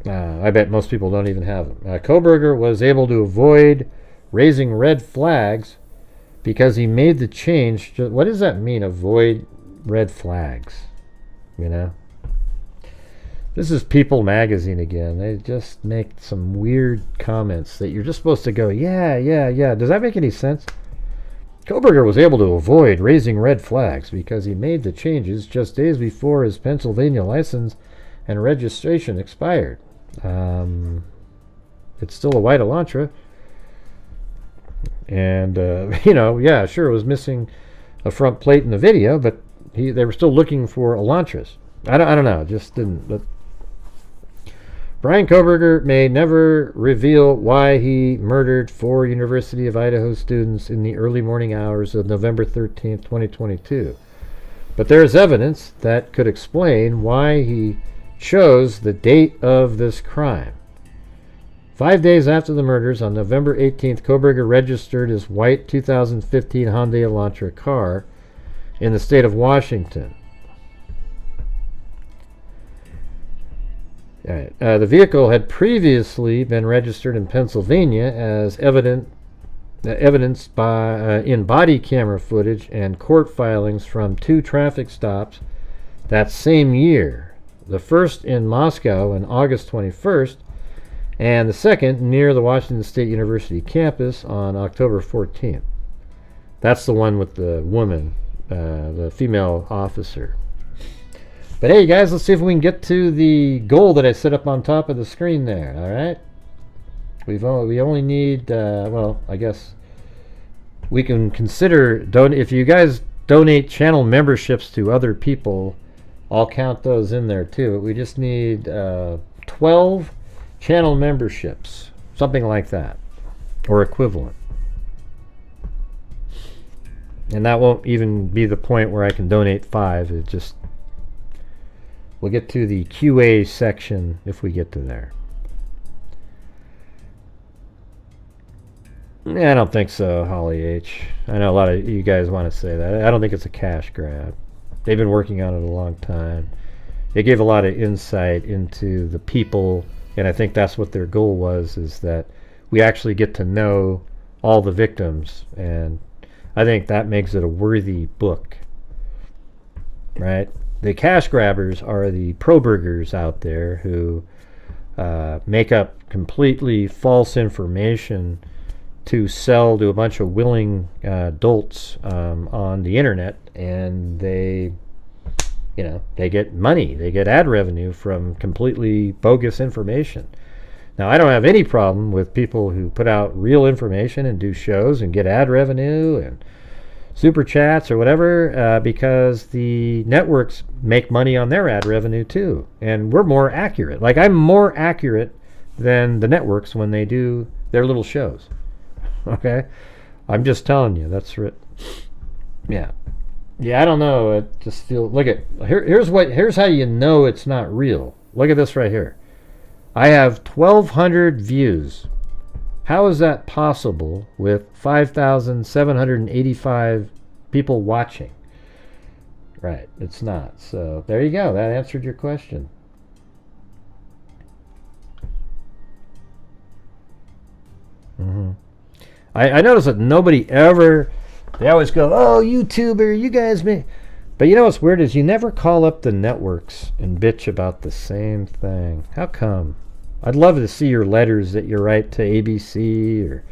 I bet most people don't even have them. Kohberger was able to avoid raising red flags because he made the change. What does that mean, avoid red flags? This is People magazine again. They just make some weird comments that you're just supposed to go, yeah. Does that make any sense? Coburger was able to avoid raising red flags because he made the changes just days before his Pennsylvania license and registration expired. It's still a white Elantra. And, sure, it was missing a front plate in the video, but they were still looking for Elantras. I don't know, just didn't. But Bryan Kohberger may never reveal why he murdered 4 University of Idaho students in the early morning hours of November 13th, 2022. But there is evidence that could explain why he chose the date of this crime. 5 days after the murders, on November 18th, Kohberger registered his white 2015 Hyundai Elantra car in the state of Washington. The vehicle had previously been registered in Pennsylvania as evidenced by in body camera footage and court filings from 2 traffic stops that same year. The first in Moscow on August 21st, and the second near the Washington State University campus on October 14th. That's the one with the woman, the female officer. But hey, guys, let's see if we can get to the goal that I set up on top of the screen there. All right, we only need I guess we can consider if you guys donate channel memberships to other people, I'll count those in there too. We just need 12 channel memberships, something like that, or equivalent. And that won't even be the point where I can donate 5. It just, we'll get to the QA section if we get to there. I don't think so, Holly H. I know a lot of you guys want to say that. I don't think it's a cash grab. They've been working on it a long time. They gave a lot of insight into the people, and I think that's what their goal was, is that we actually get to know all the victims, and I think that makes it a worthy book, right? The cash grabbers are the Coburgers out there who make up completely false information to sell to a bunch of willing dolts on the internet, and they get money, they get ad revenue from completely bogus information. Now, I don't have any problem with people who put out real information and do shows and get ad revenue and super chats or whatever, because the networks make money on their ad revenue too, and we're more accurate. Like, I'm more accurate than the networks when they do their little shows. Okay, I'm just telling you. That's right. Yeah. I don't know. It just feels. Look at here's how you know it's not real. Look at this right here. I have 1,200 views. How is that possible with 5,785 people watching? Right. It's not. So there you go. That answered your question. I notice that nobody ever, they always go, oh, YouTuber, you guys may. But you know what's weird is you never call up the networks and bitch about the same thing. How come? I'd love to see your letters that you write to ABC or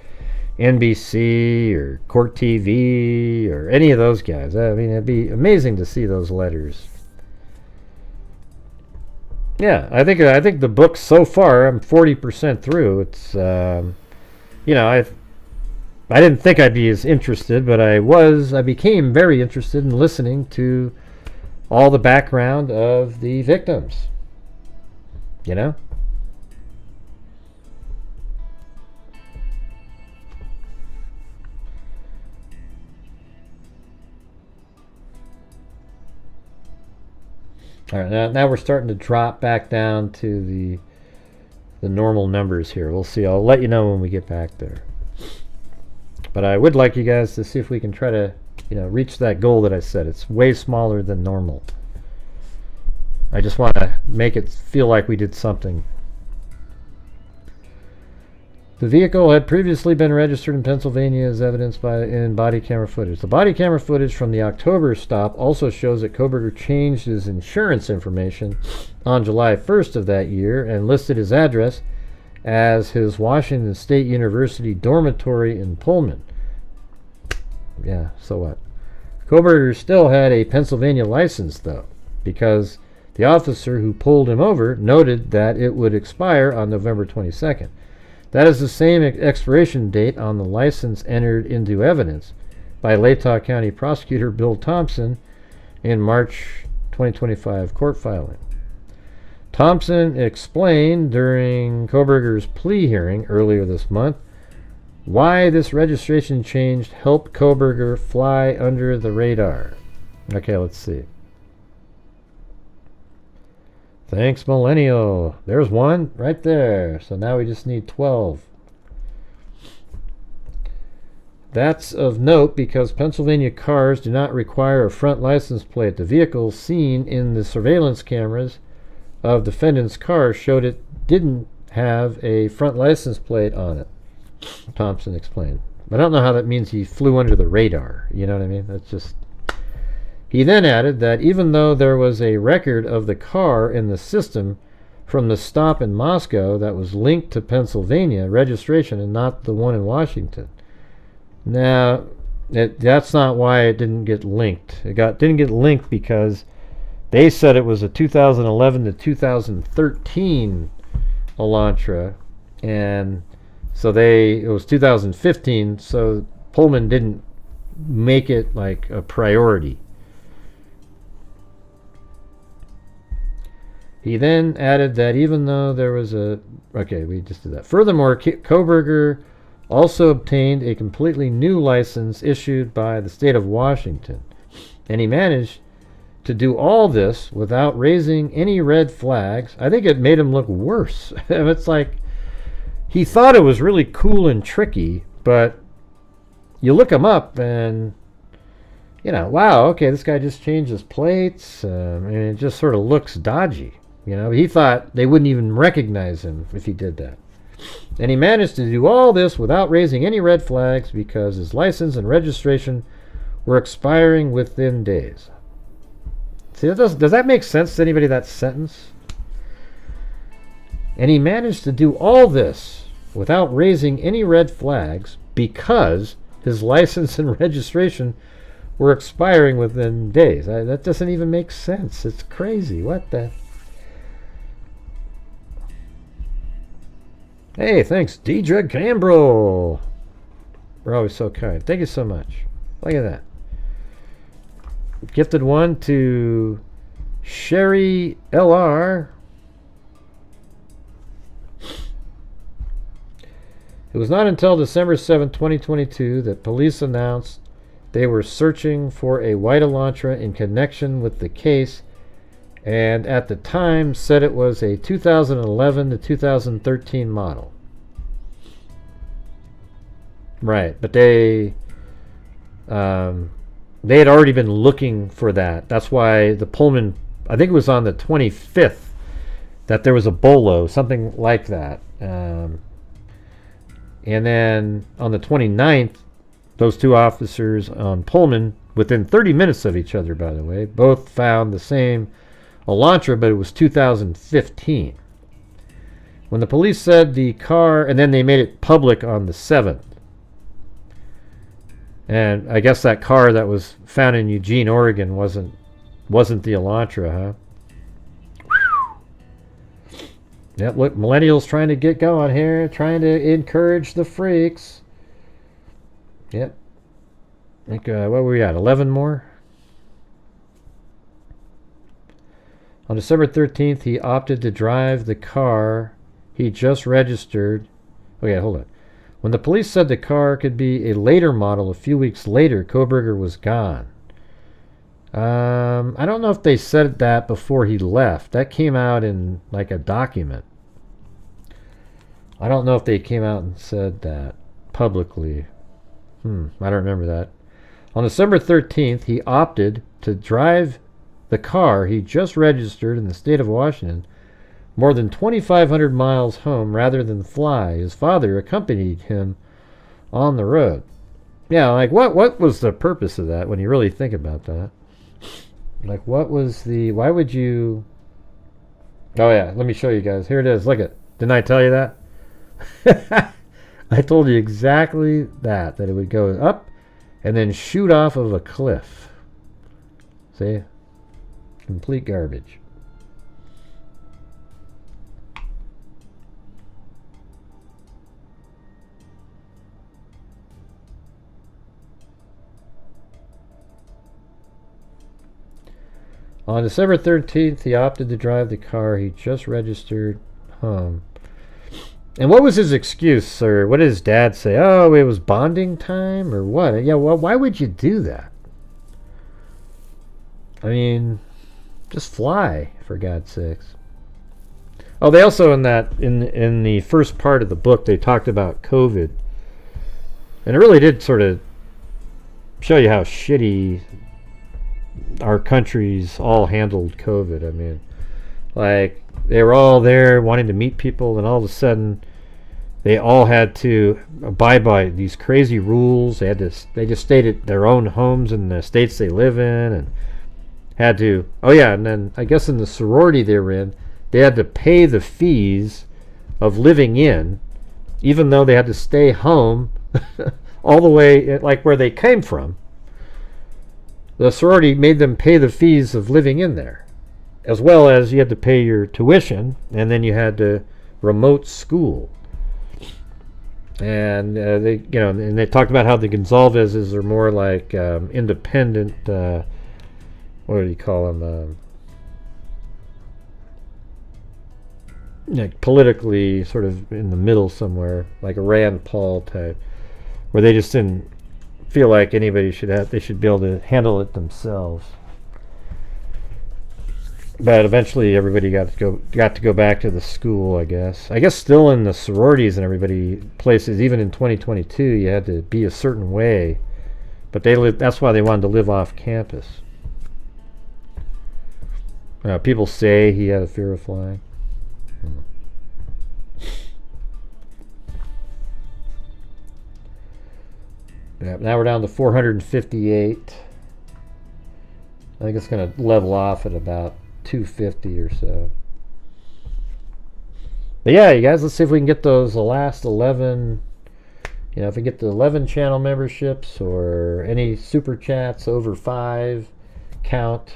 NBC or Court TV or any of those guys. I mean, it'd be amazing to see those letters. Yeah, I think the book so far, I'm 40% through. It's, I didn't think I'd be as interested, but I became very interested in listening to all the background of the victims. You know? All right, now we're starting to drop back down to the normal numbers here. We'll see. I'll let you know when we get back there. But I would like you guys to see if we can try to, reach that goal that I set. It's way smaller than normal. I just want to make it feel like we did something. The vehicle had previously been registered in Pennsylvania as evidenced in body camera footage. The body camera footage from the October stop also shows that Coburger changed his insurance information on July 1st of that year and listed his address as his Washington State University dormitory in Pullman. Yeah, so what? Coburger still had a Pennsylvania license, though, because the officer who pulled him over noted that it would expire on November 22nd. That is the same expiration date on the license entered into evidence by Latah County Prosecutor Bill Thompson in March 2025 court filing. Thompson explained during Kohberger's plea hearing earlier this month why this registration change helped Kohberger fly under the radar. Okay, let's see. Thanks, Millennial. There's one right there. So now we just need 12. That's of note because Pennsylvania cars do not require a front license plate. The vehicle seen in the surveillance cameras of defendant's car showed it didn't have a front license plate on it, Thompson explained. I don't know how that means he flew under the radar. You know what I mean? That's just... He then added that even though there was a record of the car in the system from the stop in Moscow that was linked to Pennsylvania registration and not the one in Washington. Now, that's not why it didn't get linked. Didn't get linked because they said it was a 2011 to 2013 Elantra, and so it was 2015, so Pullman didn't make it like a priority. He then added that even though there was we just did that. Furthermore, Kohberger also obtained a completely new license issued by the state of Washington. And he managed to do all this without raising any red flags. I think it made him look worse. It's like he thought it was really cool and tricky, but you look him up and, you know, wow, okay, this guy just changed his plates. And it just sort of looks dodgy. You know, he thought they wouldn't even recognize him if he did that. And he managed to do all this without raising any red flags because his license and registration were expiring within days. See, does that make sense to anybody, that sentence? And he managed to do all this without raising any red flags because his license and registration were expiring within days. That doesn't even make sense. It's crazy. What the... Hey, thanks, D-Dreg Cambro. We're always so kind. Thank you so much. Look at that. Gifted one to Sherry LR. It was not until December 7, 2022 that police announced they were searching for a white Elantra in connection with the case, and at the time said it was a 2011 to 2013 model. Right, but they had already been looking for that. That's why the Pullman, I think it was on the 25th that there was a bolo, something like that. And then on the 29th, those two officers on Pullman, within 30 minutes of each other, by the way, both found the same Elantra, but it was 2015. When the police said the car, and then they made it public on the 7th. And I guess that car that was found in Eugene, Oregon wasn't the Elantra, huh? Yep, look, millennials trying to get going here, trying to encourage the freaks. Yep. I think, what were we at, 11 more? On December 13th, he opted to drive the car he just registered. Okay, hold on. When the police said the car could be a later model a few weeks later, Coburger was gone. I don't know if they said that before he left. That came out in like a document. I don't know if they came out and said that publicly. I don't remember that. On December 13th, he opted to drive the car he just registered in the state of Washington more than 2,500 miles home rather than fly. His father accompanied him on the road. Yeah, like what was the purpose of that when you really think about that? Like, what was the... Why would you... Oh, yeah. Let me show you guys. Here it is. Look at... Didn't I tell you that? I told you exactly that it would go up and then shoot off of a cliff. See? Complete garbage. On December 13th, he opted to drive the car he just registered home. And what was his excuse, or what did his dad say? Oh, it was bonding time, or what? Yeah, well, why would you do that? I mean, just fly, for God's sakes. Oh, they also in the first part of the book, they talked about COVID. And it really did sort of show you how shitty our countries all handled COVID. I mean, like, they were all there wanting to meet people, and all of a sudden they all had to abide by these crazy rules. They just stayed at their own homes in the states they live in, and had to, oh yeah, and then I guess in the sorority they were in, they had to pay the fees of living in, even though they had to stay home all the way like where they came from. The sorority made them pay the fees of living in there, as well as you had to pay your tuition, and then you had to remote school. And they talked about how the Gonzalez's are more like independent. What do you call them? like politically sort of in the middle somewhere, like a Rand Paul type, where they just didn't feel like anybody they should be able to handle it themselves. But eventually everybody got to go back to the school, I guess. I guess still in the sororities and everybody places, even in 2022, you had to be a certain way. But that's why they wanted to live off campus. People say he had a fear of flying. Yeah, now we're down to 458. I think it's going to level off at about 250 or so. But yeah, you guys, let's see if we can get the last 11. If we get the 11 channel memberships or any super chats over 5 count.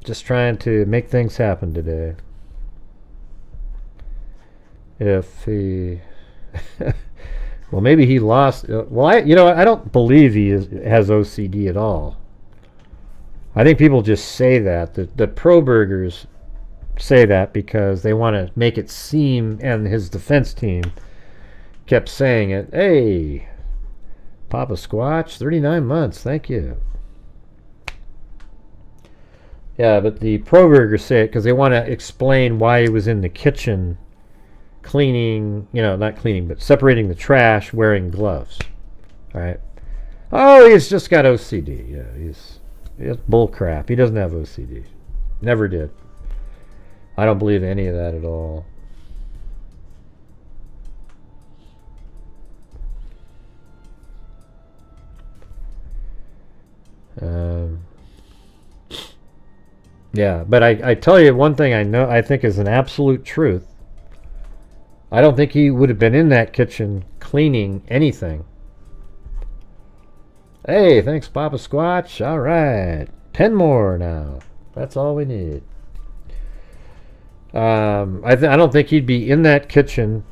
Just trying to make things happen today. If he well, maybe he lost. Well, I don't believe he has OCD at all. I think people just say that. The pro-burgers say that because they want to make it seem, and his defense team kept saying it. Hey, Papa Squatch, 39 months, thank you. Yeah, but the pro-burgers say it because they want to explain why he was in the kitchen cleaning, not cleaning, but separating the trash, wearing gloves. All right. Oh, he's just got OCD. Yeah, he's bull crap. He doesn't have OCD. Never did. I don't believe any of that at all. Yeah, but I tell you one thing I think is an absolute truth. I don't think he would have been in that kitchen cleaning anything. Hey, thanks, Papa Squatch. All right, 10 more now. That's all we need. I don't think he'd be in that kitchen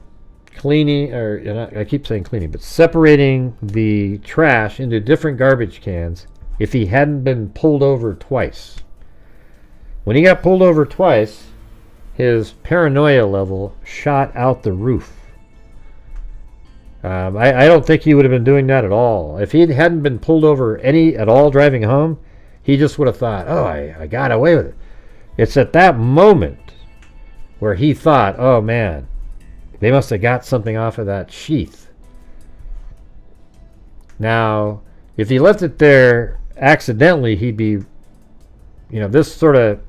cleaning, or I keep saying cleaning, but separating the trash into different garbage cans if he hadn't been pulled over twice. When he got pulled over twice, his paranoia level shot out the roof. I don't think he would have been doing that at all. If he hadn't been pulled over at all driving home, he just would have thought, oh, I got away with it. It's at that moment where he thought, oh man, they must have got something off of that sheath. Now, if he left it there accidentally, he'd be, this sort of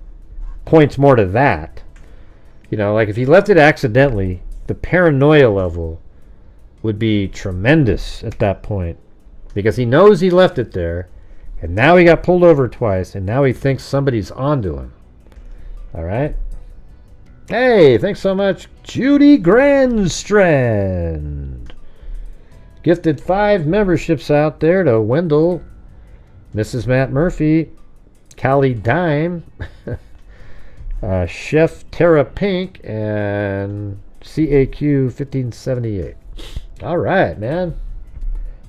points more to that. Like if he left it accidentally, the paranoia level would be tremendous at that point, because he knows he left it there, and now he got pulled over twice, and now he thinks somebody's onto him. All right. Hey, thanks so much, Judy Grandstrand. Gifted 5 memberships out there to Wendell, Mrs. Matt Murphy, Callie Dime, Chef Tara Pink, and CAQ 1578. All right, man.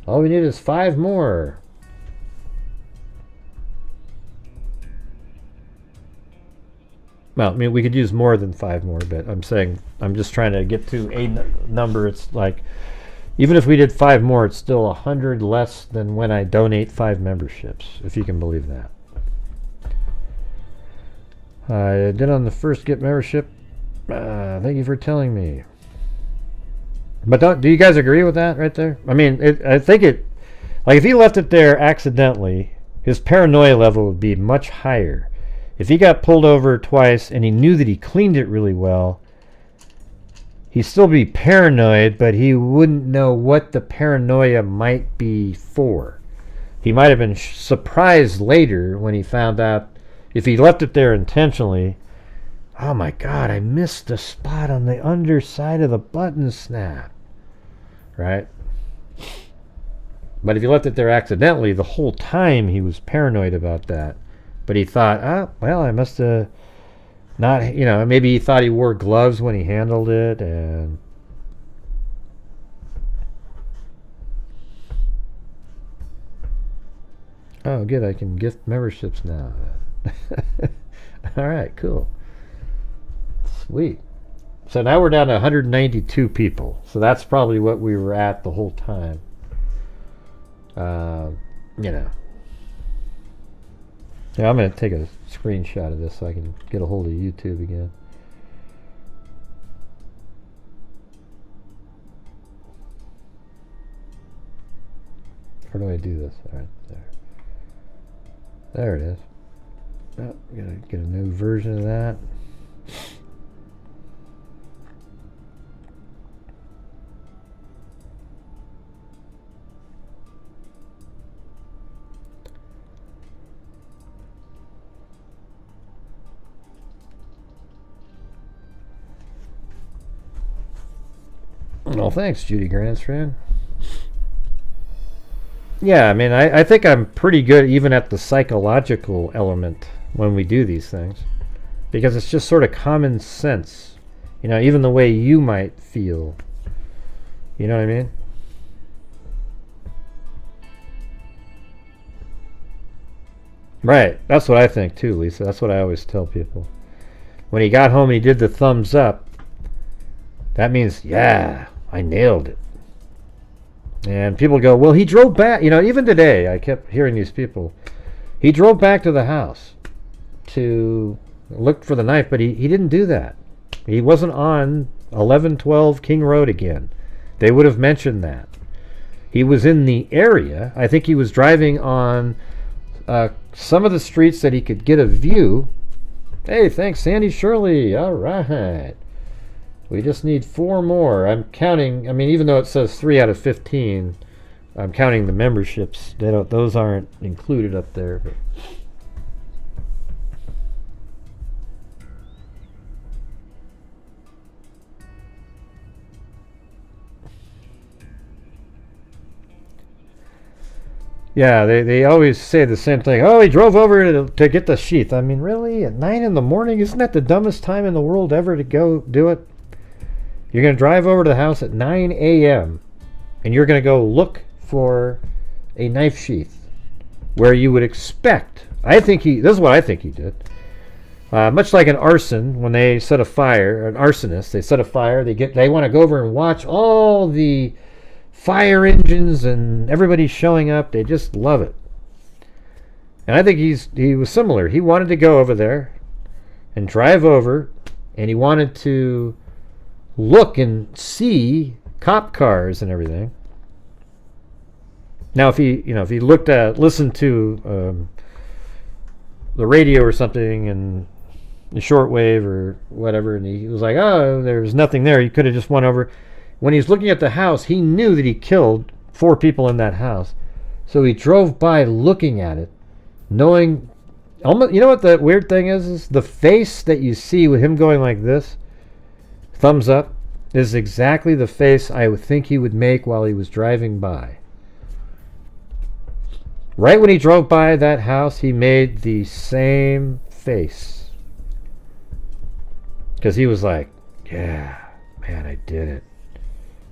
All we need is 5 more. Well, I mean, we could use more than 5 more, but I'm just trying to get to a number. It's like, even if we did 5 more, it's still 100 less than when I donate 5 memberships, if you can believe that. I did on the first get membership. Thank you for telling me. But do you guys agree with that right there? I mean, I think like if he left it there accidentally, his paranoia level would be much higher. If he got pulled over twice and he knew that he cleaned it really well, he'd still be paranoid, but he wouldn't know what the paranoia might be for. He might have been surprised later when he found out, if he left it there intentionally, oh my God, I missed the spot on the underside of the button snap. Right? But if he left it there accidentally, the whole time he was paranoid about that. But he thought, well, I must have not, maybe he thought he wore gloves when he handled it, and oh, good, I can gift memberships now. All right, cool. Sweet. So now we're down to 192 people. So that's probably what we were at the whole time. You know. Yeah, I'm going to take a screenshot of this so I can get a hold of YouTube again. Where do I do this? All right, there. There it is. Oh, gotta get a new version of that. Well, thanks, Judy Grandstrand. Yeah, I mean, I think I'm pretty good even at the psychological element when we do these things. Because it's just sort of common sense. You know, even the way you might feel. You know what I mean? Right. That's what I think too, Lisa. That's what I always tell people. When he got home and he did the thumbs up, that means, yeah, I nailed it. And people go, well, he drove back. You know, even today, I kept hearing these people. He drove back to the house to look for the knife, but he didn't do that. He wasn't on 1112 King Road again. They would have mentioned that. He was in the area. I think he was driving on some of the streets that he could get a view. Hey, thanks, Sandy Shirley. All right. We just need 4 more. I'm counting. I mean, even though it says 3 out of 15, I'm counting the memberships. Those aren't included up there. But. Yeah, they always say the same thing. Oh, he drove over to get the sheath. I mean, really? At 9 in the morning? Isn't that the dumbest time in the world ever to go do it? You're going to drive over to the house at 9 a.m. and you're going to go look for a knife sheath where you would expect. This is what I think he did. Much like an arson, when they set a fire, an arsonist, they set a fire, they want to go over and watch all the fire engines and everybody showing up. They just love it. And I think he was similar. He wanted to go over there and drive over, and he wanted to look and see cop cars and everything. Now, if he listened to the radio or something and the shortwave or whatever, and he was like, oh, there's nothing there. He could have just went over. When he's looking at the house, he knew that he killed 4 people in that house. So he drove by looking at it, knowing, almost, you know what the weird thing is the face that you see with him going like this, thumbs up, is exactly the face I would think he would make while he was driving by. Right when he drove by that house, he made the same face. Because he was like, yeah, man, I did it.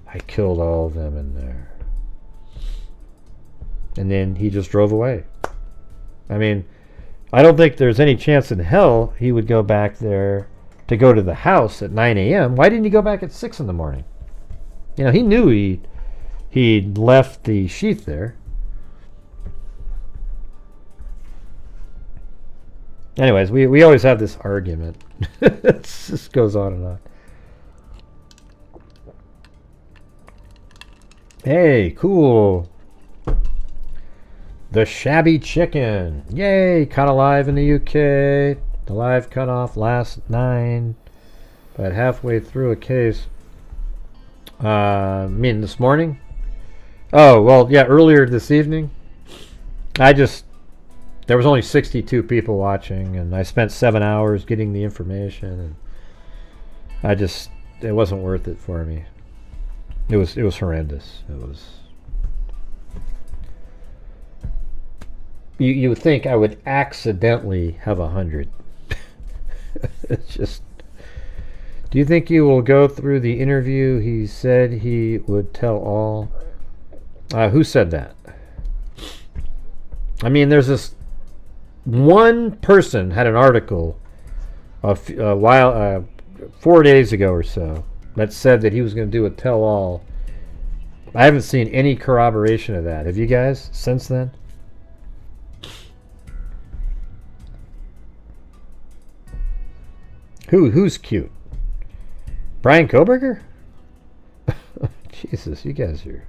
I killed all of them in there. And then he just drove away. I mean, I don't think there's any chance in hell he would go back there to go to the house at 9 a.m. Why didn't he go back at 6 in the morning? You know, he knew he'd left the sheath there. Anyways, we always have this argument. It just goes on and on. Hey, cool. The Shabby Chicken. Yay, caught alive in the UK. The live cut off last 9, but halfway through a case. This morning? Oh, well, yeah, earlier this evening. There was only 62 people watching, and I spent 7 hours getting the information, and it wasn't worth it for me. It was horrendous. It was. You would think I would accidentally have 100. It's just. Do you think you will go through the interview? He said he would tell all. Who said that? I mean, there's this one person had an article a 4 days ago or so that said that he was going to do a tell-all. I haven't seen any corroboration of that. Have you guys since then? Who's cute? Bryan Kohberger? Jesus, you guys are...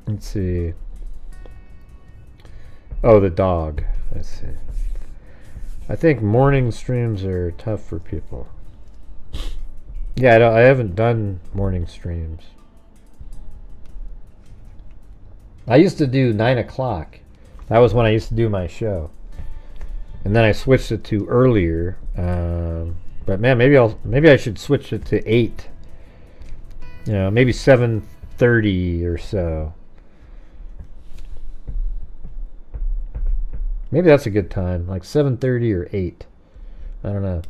Let's see. Oh, the dog. Let's see. I think morning streams are tough for people. Yeah, I haven't done morning streams. I used to do 9 o'clock. That was when I used to do my show. And then I switched it to earlier. But man, maybe I should switch it to 8. You know, maybe 7:30 or so. Maybe that's a good time, like 7:30 or 8. I don't know.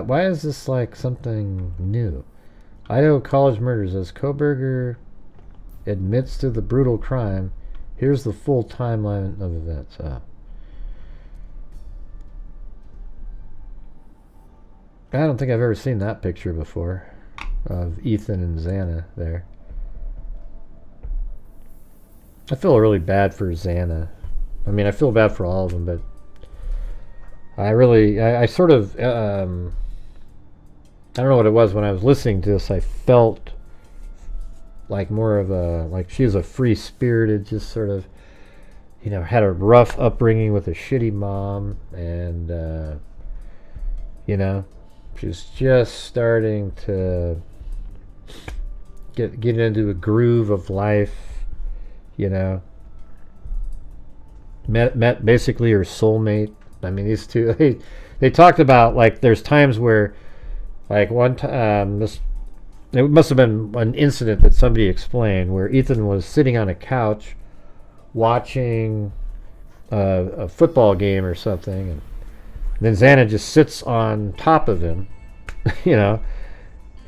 Why is this like something new? Idaho college murders. As Coburger admits to the brutal crime, here's the full timeline of events. I don't think I've ever seen that picture before of Ethan and Xana there. I feel really bad for Xana. I mean, I feel bad for all of them, but I sort of, I don't know what it was when I was listening to this. I felt like more of a, like she was a free-spirited, just sort of, you know, had a rough upbringing with a shitty mom, and, you know, she was just starting to get into a groove of life, you know. Met basically her soulmate. I mean, these two, they talked about, like, there's times where, like, one time, it must have been an incident that somebody explained where Ethan was sitting on a couch watching a football game or something, and then Xana just sits on top of him, you know,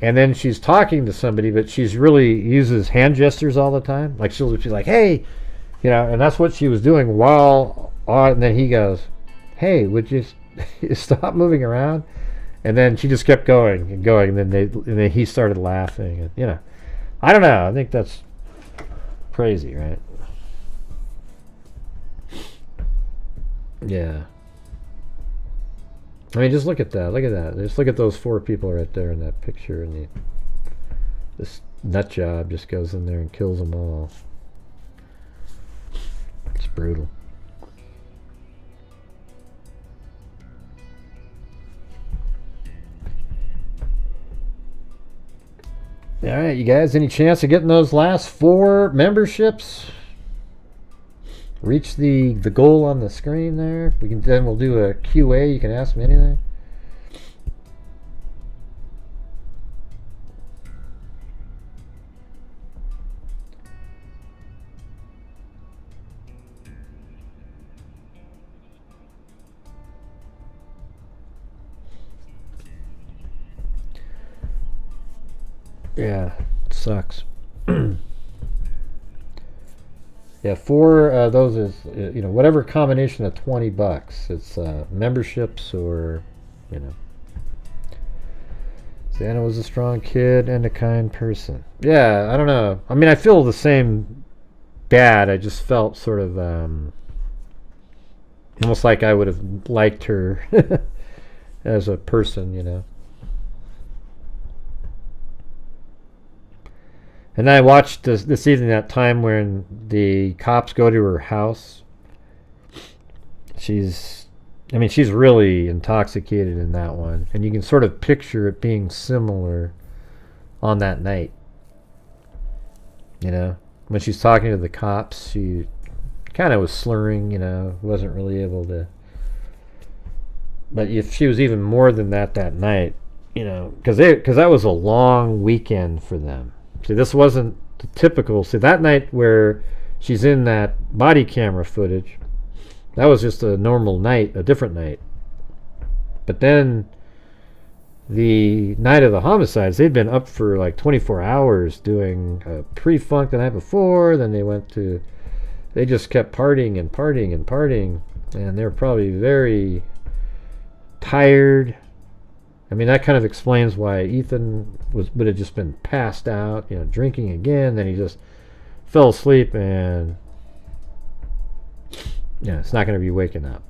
and then she's talking to somebody, but she's really uses hand gestures all the time. Like, she'll be like, hey, you know, and that's what she was doing while on, and then he goes, hey, would you stop moving around? And then she just kept going and going, and then he started laughing, and, you know, I don't know, I think that's crazy, right? Yeah. I mean, just look at that, just look at those 4 people right there in that picture, and this nut job just goes in there and kills them all. It's brutal. All right, you guys, any chance of getting those last 4 memberships? Reach the goal on the screen there. We'll do a QA. You can ask me anything. Yeah, it sucks. Yeah, 4 those is, you know, whatever combination of $20. It's memberships, or, you know. Xana was a strong kid and a kind person. Yeah, I don't know. I mean, I feel the same bad. I just felt sort of almost like I would have liked her as a person, you know. And then I watched this evening, that time when the cops go to her house. She's really intoxicated in that one. And you can sort of picture it being similar on that night. You know, when she's talking to the cops, she kind of was slurring, you know, wasn't really able to. But if she was even more than that night, you know, because that was a long weekend for them. See, this wasn't the typical. See, that night where she's in that body camera footage, that was just a normal night, a different night. But then the night of the homicides, they'd been up for like 24 hours doing a pre-funk the night before. Then they just kept partying and partying and partying, and they're probably very tired. I mean, that kind of explains why Ethan would have just been passed out, you know, drinking again. Then he just fell asleep, and yeah, it's not going to be waking up.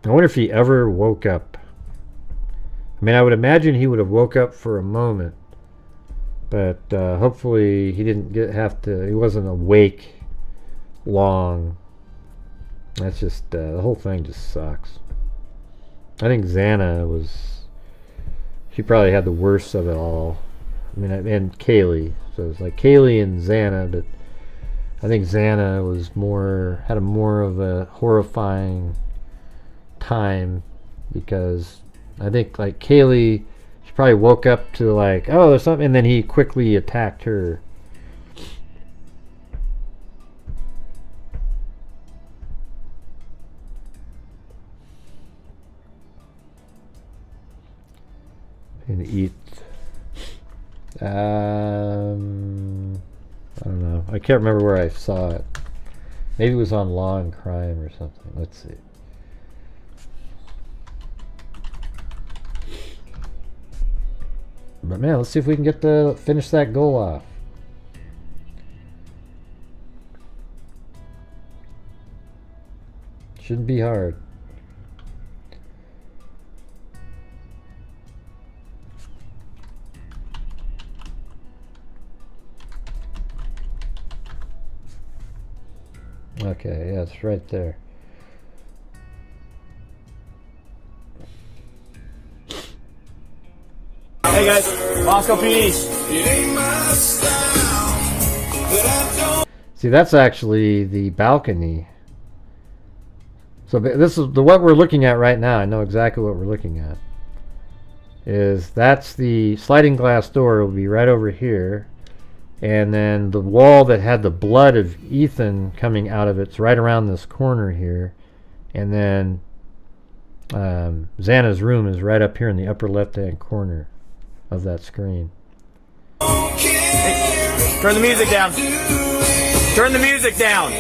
I wonder if he ever woke up. I mean, I would imagine he would have woke up for a moment, but hopefully he didn't he wasn't awake long. That's just, the whole thing just sucks. I think Xana she probably had the worst of it all. I mean, and Kaylee. So it's like Kaylee and Xana, but I think Xana had more of a horrifying time, because I think like Kaylee, she probably woke up to like, oh, there's something, and then he quickly attacked her. And eat. I don't know. I can't remember where I saw it. Maybe it was on Law and Crime or something. Let's see. But man, let's see if we can finish that goal off. Shouldn't be hard. Okay, yeah, it's right there. Hey guys, Moscow PD. See, that's actually the balcony. So this is what we're looking at right now. I know exactly what we're looking at. That's the sliding glass door will be right over here. And then the wall that had the blood of Ethan coming out of it's right around this corner here. And then Xana's room is right up here in the upper left-hand corner of that screen. Hey, turn the music down. Turn the music down.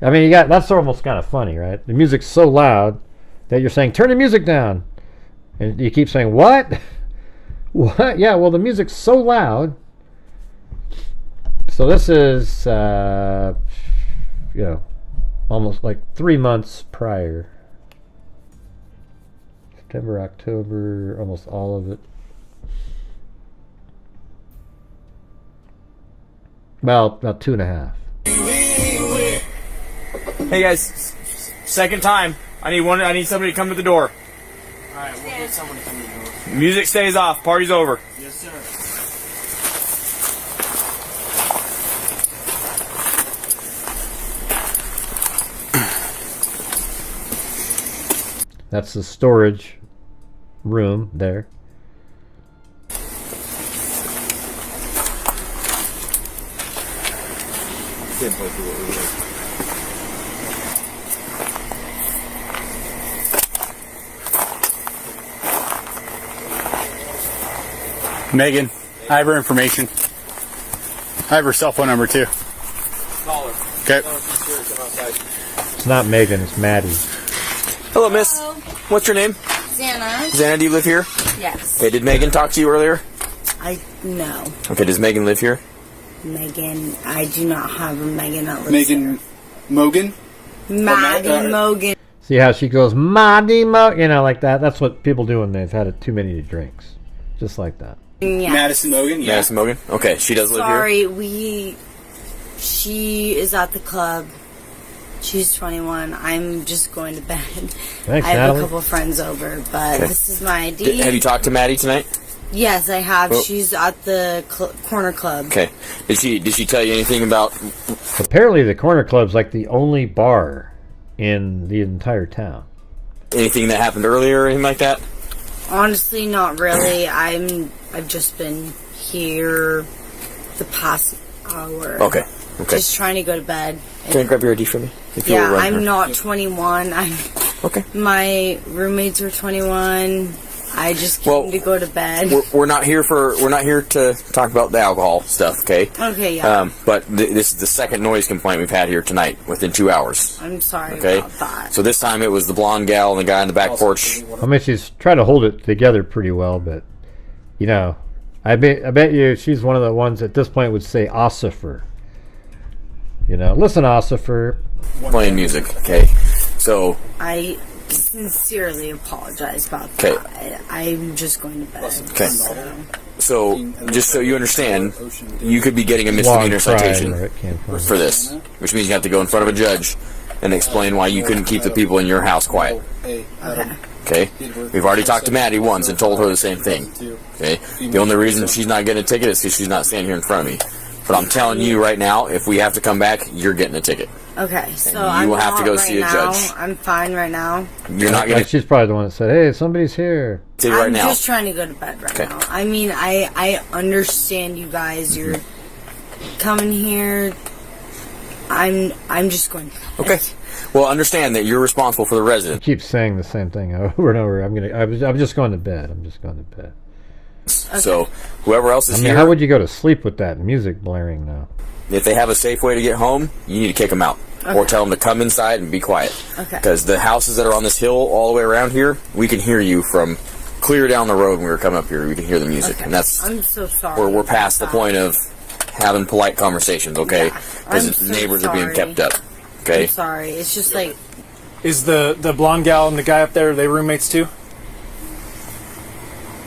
I mean, that's almost kind of funny, right? The music's so loud that you're saying, turn the music down. And you keep saying, what? What? Yeah, well, the music's so loud. So this is, almost like 3 months prior. September, October, almost all of it. Well, about 2.5. Hey guys, second time. I need somebody to come to the door. Alright, we'll get someone to come to the door. Music stays off. Party's over. Yes, sir. That's the storage room there. Megan, I have her information. I have her cell phone number too. Call her. Okay. It's not Megan, it's Maddie. Hello, miss. Hello. What's your name? Xana. Xana, do you live here? Yes. Okay, did Megan talk to you earlier? No. Okay, does Megan live here? Megan, I do not have a Megan that lives Megan Mogan? Maddie Mogan. See how she goes, Maddie Mogan, like that? That's what people do when they've had too many drinks. Just like that. Yeah. Madison Mogan? Yeah. Madison Mogan? Okay, she does live here? Sorry, she is at the club. She's 21. I'm just going to bed. Thanks, I have Natalie. a couple friends over, but Okay. this is my ID. Have you talked to Maddie tonight? Yes, I have. Oh. She's at the corner club. Okay. Did she tell you anything about... Apparently the Corner Club's like the only bar in the entire town. Anything that happened earlier or anything like that? Honestly, not really. I've just been here the past hour. Okay. Just trying to go to bed. Can you grab your ID for me? Yeah, I'm not 21. Okay. My roommates are 21. I just came to go to bed. We're not here to talk about the alcohol stuff, okay? Okay, yeah. But this is the second noise complaint we've had here tonight within 2 hours. I'm sorry okay? about that. So this time it was the blonde gal and the guy on the back porch. I mean, she's trying to hold it together pretty well, but you know, I bet you she's one of the ones at this point would say Ossifer. You know, listen, Ossifer. Playing music, okay? So I sincerely apologize about that. I'm just going to bed. Okay. So, just so you understand, you could be getting a misdemeanor citation for this, which means you have to go in front of a judge and explain why you couldn't keep the people in your house quiet. Okay? We've already talked to Maddie once and told her the same thing. Okay? The only reason she's not getting a ticket is because she's not standing here in front of me. But I'm telling you right now, if we have to come back, you're getting a ticket. Okay, so you will have to go see a judge. I'm fine right now. You're not going to... She's probably the one that said, hey, somebody's here. I'm just trying to go to bed right now. I mean, I understand you guys. You're coming here. I'm just going to bed. Okay. Well, understand that you're responsible for the resident. Keep saying the same thing over and over. I'm just going to bed. I'm just going to bed. Okay. So, whoever else is here... How would you go to sleep with that music blaring now? If they have a safe way to get home, you need to kick them out. Okay. Or tell them to come inside and be quiet. Okay. Because the houses that are on this hill all the way around here, we can hear you from clear down the road when we were coming up here. We can hear the music. Okay. And that's... I'm so sorry. We're past the point of having polite conversations, okay? Because neighbors are being kept up. Okay? I'm sorry. It's just like... Is the blonde gal and the guy up there, are they roommates too?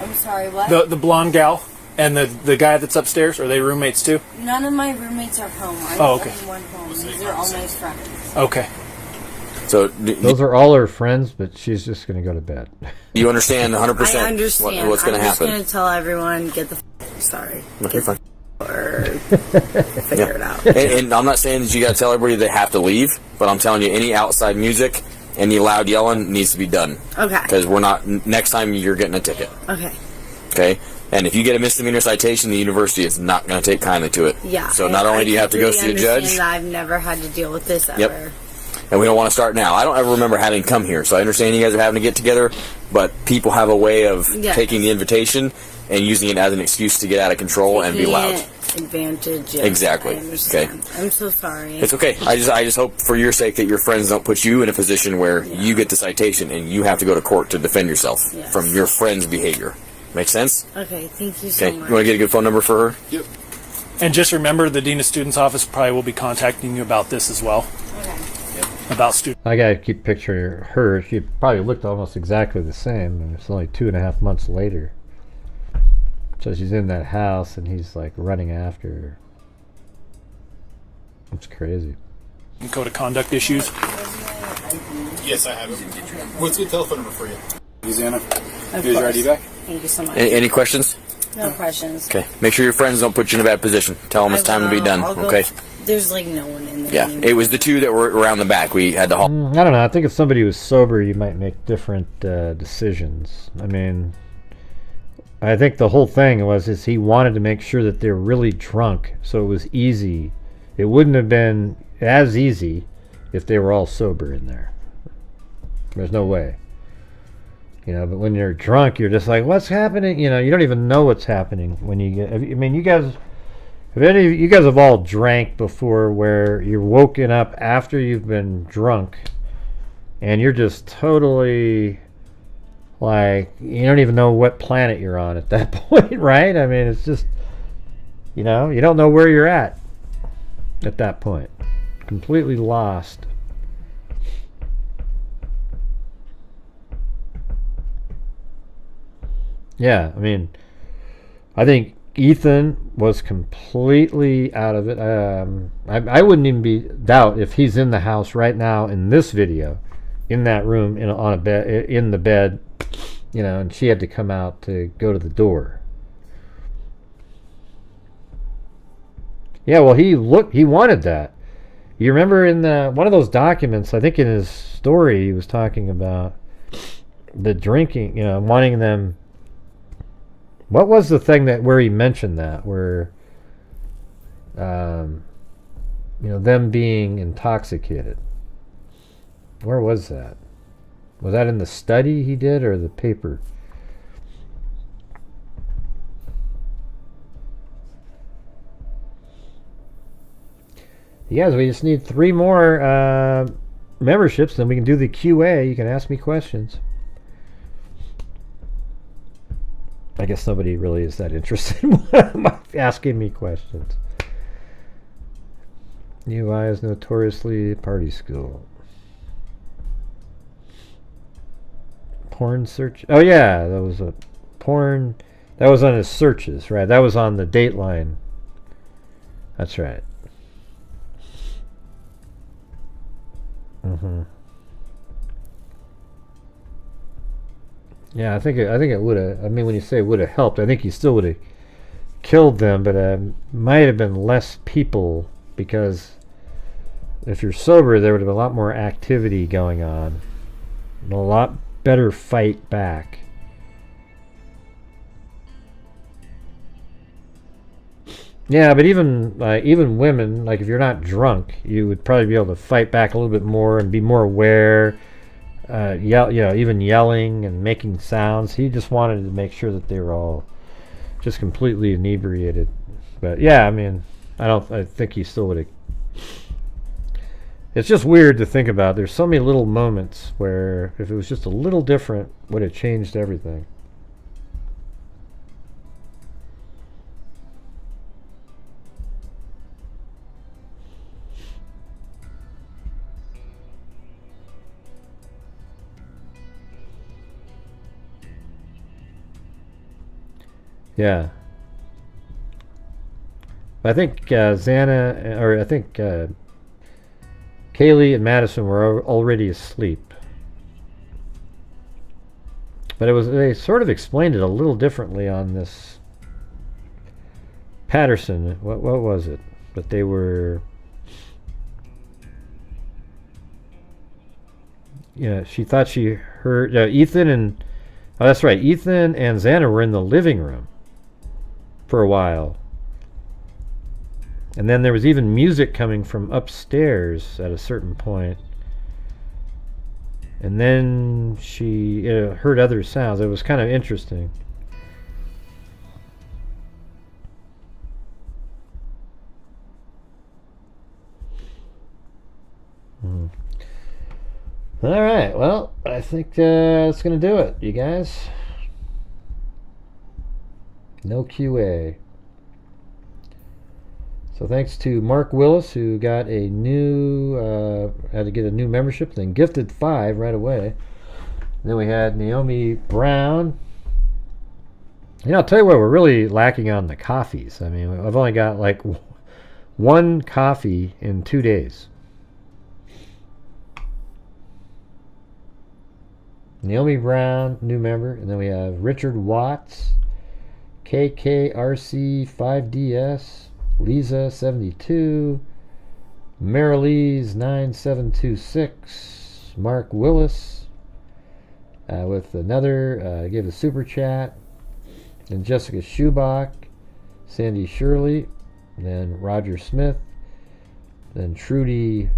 I'm sorry, what? The blonde gal and the guy that's upstairs, are they roommates too? None of my roommates are home. I'm okay. the only one home. These are all my friends. Okay. So those are all her friends, but she's just going to go to bed. You understand 100% I understand. what's going to happen. I'm just going to tell everyone, get the sorry. Okay, fine. Or figure it out. And I'm not saying that you got to tell everybody they have to leave, but I'm telling you, any outside music, any loud yelling needs to be done. Okay. Because we're not... Next time, you're getting a ticket. Okay. Okay? And if you get a misdemeanor citation, the university is not going to take kindly to it. Yeah. So not only do you have to go see a judge... I've never had to deal with this ever. Yep. And we don't want to start now. I don't ever remember having come here, so I understand you guys are having to get together, but people have a way of taking the invitation and using it as an excuse to get out of control and be loud. Advantage. Yes, exactly. Okay. I'm so sorry. It's okay. I just hope for your sake that your friends don't put you in a position where you get the citation and you have to go to court to defend yourself from your friend's behavior. Make sense? Okay. Thank you so much. You want to get a good phone number for her? Yep. And just remember, the Dean of Students office probably will be contacting you about this as well. Okay. About students. I gotta keep picturing her. She probably looked almost exactly the same, and it's only 2.5 months later. So she's in that house, and he's like running after her. It's crazy. Code of conduct issues. Yes, I have it. What's the telephone number for you? Susanna, Of here's your course. ID back. Thank you so much. Any questions? No questions. Okay. Make sure your friends don't put you in a bad position. Tell them it's time to be done. Okay. There's like no one in there. Yeah. anymore. It was the two that were around the back. We had to haul. I don't know. I think if somebody was sober, you might make different decisions. I mean, I think the whole thing is he wanted to make sure that they're really drunk, so it was easy. It wouldn't have been as easy if they were all sober in there. There's no way. You know, but when you're drunk, you're just like, what's happening? You know, you don't even know what's happening when you get... I mean, you guys... If any of you guys have all drank before where you're woken up after you've been drunk and you're just totally... Like, you don't even know what planet you're on at that point, right? I mean, it's just, you know, you don't know where you're at that point. Completely lost. Yeah, I mean, I think Ethan was completely out of it. I wouldn't even doubt if he's in the house right now in this video, in that room, on a bed, in the bed, you know, and she had to come out to go to the door. Yeah, well, he wanted that. You remember in one of those documents, I think in his story, he was talking about the drinking, you know, wanting them. What was the thing that where he mentioned that where, you know, them being intoxicated? Where was that? Was that in the study he did or the paper? Yes, we just need 3 more memberships, then we can do the QA. You can ask me questions. I guess nobody really is that interested in asking me questions. UI is notoriously party school. Porn search. Oh yeah, that was a porn. That was on his searches, right? That was on the Dateline. That's right. Yeah, I think it would have. I mean, when you say it would have helped, I think he still would have killed them, but might have been less people because if you're sober, there would have been a lot more activity going on, and a lot better fight back. Yeah, but even women, like if you're not drunk, you would probably be able to fight back a little bit more and be more aware. Even yelling and making sounds. He just wanted to make sure that they were all just completely inebriated. But yeah, I mean, I think he still would have. It's just weird to think about. There's so many little moments where if it was just a little different, would have changed everything. Yeah. I think Xana, or I think Kaylee and Madison were already asleep. But they sort of explained it a little differently on this Patterson. What was it? But they were, she thought she heard Ethan and, oh that's right, Ethan and Xana were in the living room for a while. And then there was even music coming from upstairs at a certain point. And then she heard other sounds. It was kind of interesting. All right, well, I think that's going to do it, you guys. No QA. So thanks to Mark Willis, who got a new, had to get a new membership, then gifted 5 right away. And then we had Naomi Brown. I'll tell you what, we're really lacking on the coffees. I mean, I've only got like 1 coffee in 2 days. Naomi Brown, new member. And then we have Richard Watts, KKRC5DS, Lisa 72, Marilee's 9726, Mark Willis with another gave a super chat, and Jessica Schubach, Sandy Shirley, and then Roger Smith, then Trudy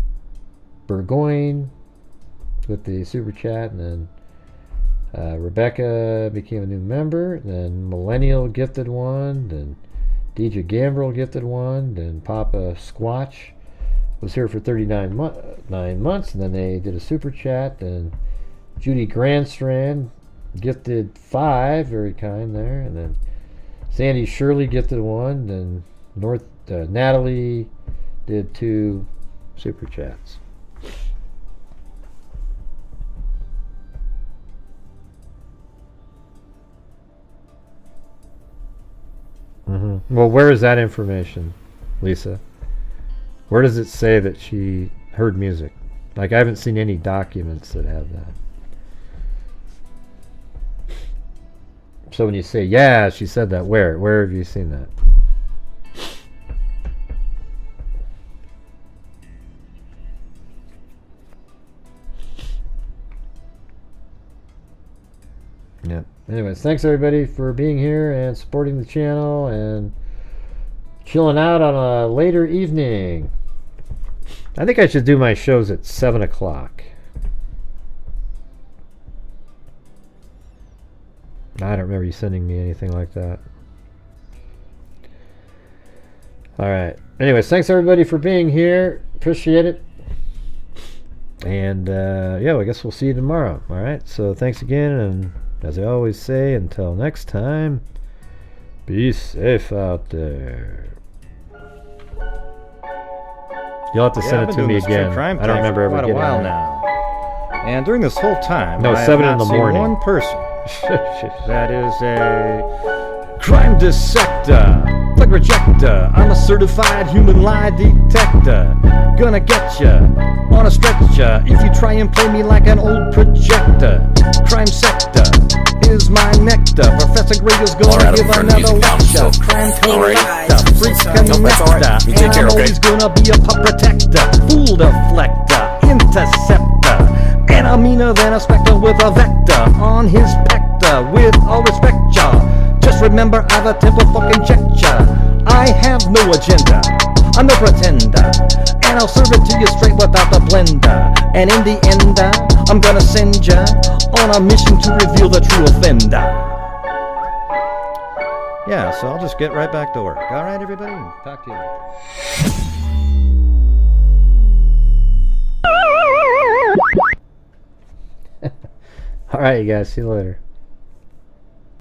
Burgoyne with the super chat, and then Rebecca became a new member, then Millennial gifted 1, then DJ Gambrel gifted 1, then Papa Squatch was here for 39 months, and then they did a super chat, then Judy Grandstrand gifted 5, very kind there, and then Sandy Shirley gifted 1, then Natalie did 2 super chats. Well, where is that information, Lisa? Where does it say that she heard music? Like, I haven't seen any documents that have that. So when you say, yeah, she said that, where have you seen that? Yeah. Anyways, thanks everybody for being here and supporting the channel and chilling out on a later evening. I think I should do my shows at 7 o'clock. I don't remember you sending me anything like that. Alright. Anyways, thanks everybody for being here. Appreciate it. And yeah, I guess we'll see you tomorrow. Alright, so thanks again, and as I always say, until next time, be safe out there. You'll have to send it to me again. I don't remember ever getting it. Quite a while now. And during this whole time, no, I 7 have in the not seen morning. one person that is a crime dissector, plug rejector. I'm a certified human lie detector. Gonna get ya on a stretcher if you try and play me like an old projector. Crime sector is my nectar. Professor Greg is gonna give another lecture. Crime collector, freak connector, and I'm always gonna be a pup protector, fool deflector, interceptor, and I'm meaner than a spectre with a vector on his pector. With all respect, ya, just remember I've a temple fucking check ya. I have no agenda, I'm no pretender, and I'll serve it to you straight without the blender. And in the end, I'm gonna send ya on a mission to reveal the true offender. Yeah, so I'll just get right back to work. All right, everybody, talk to you later. All right, you guys, see you later.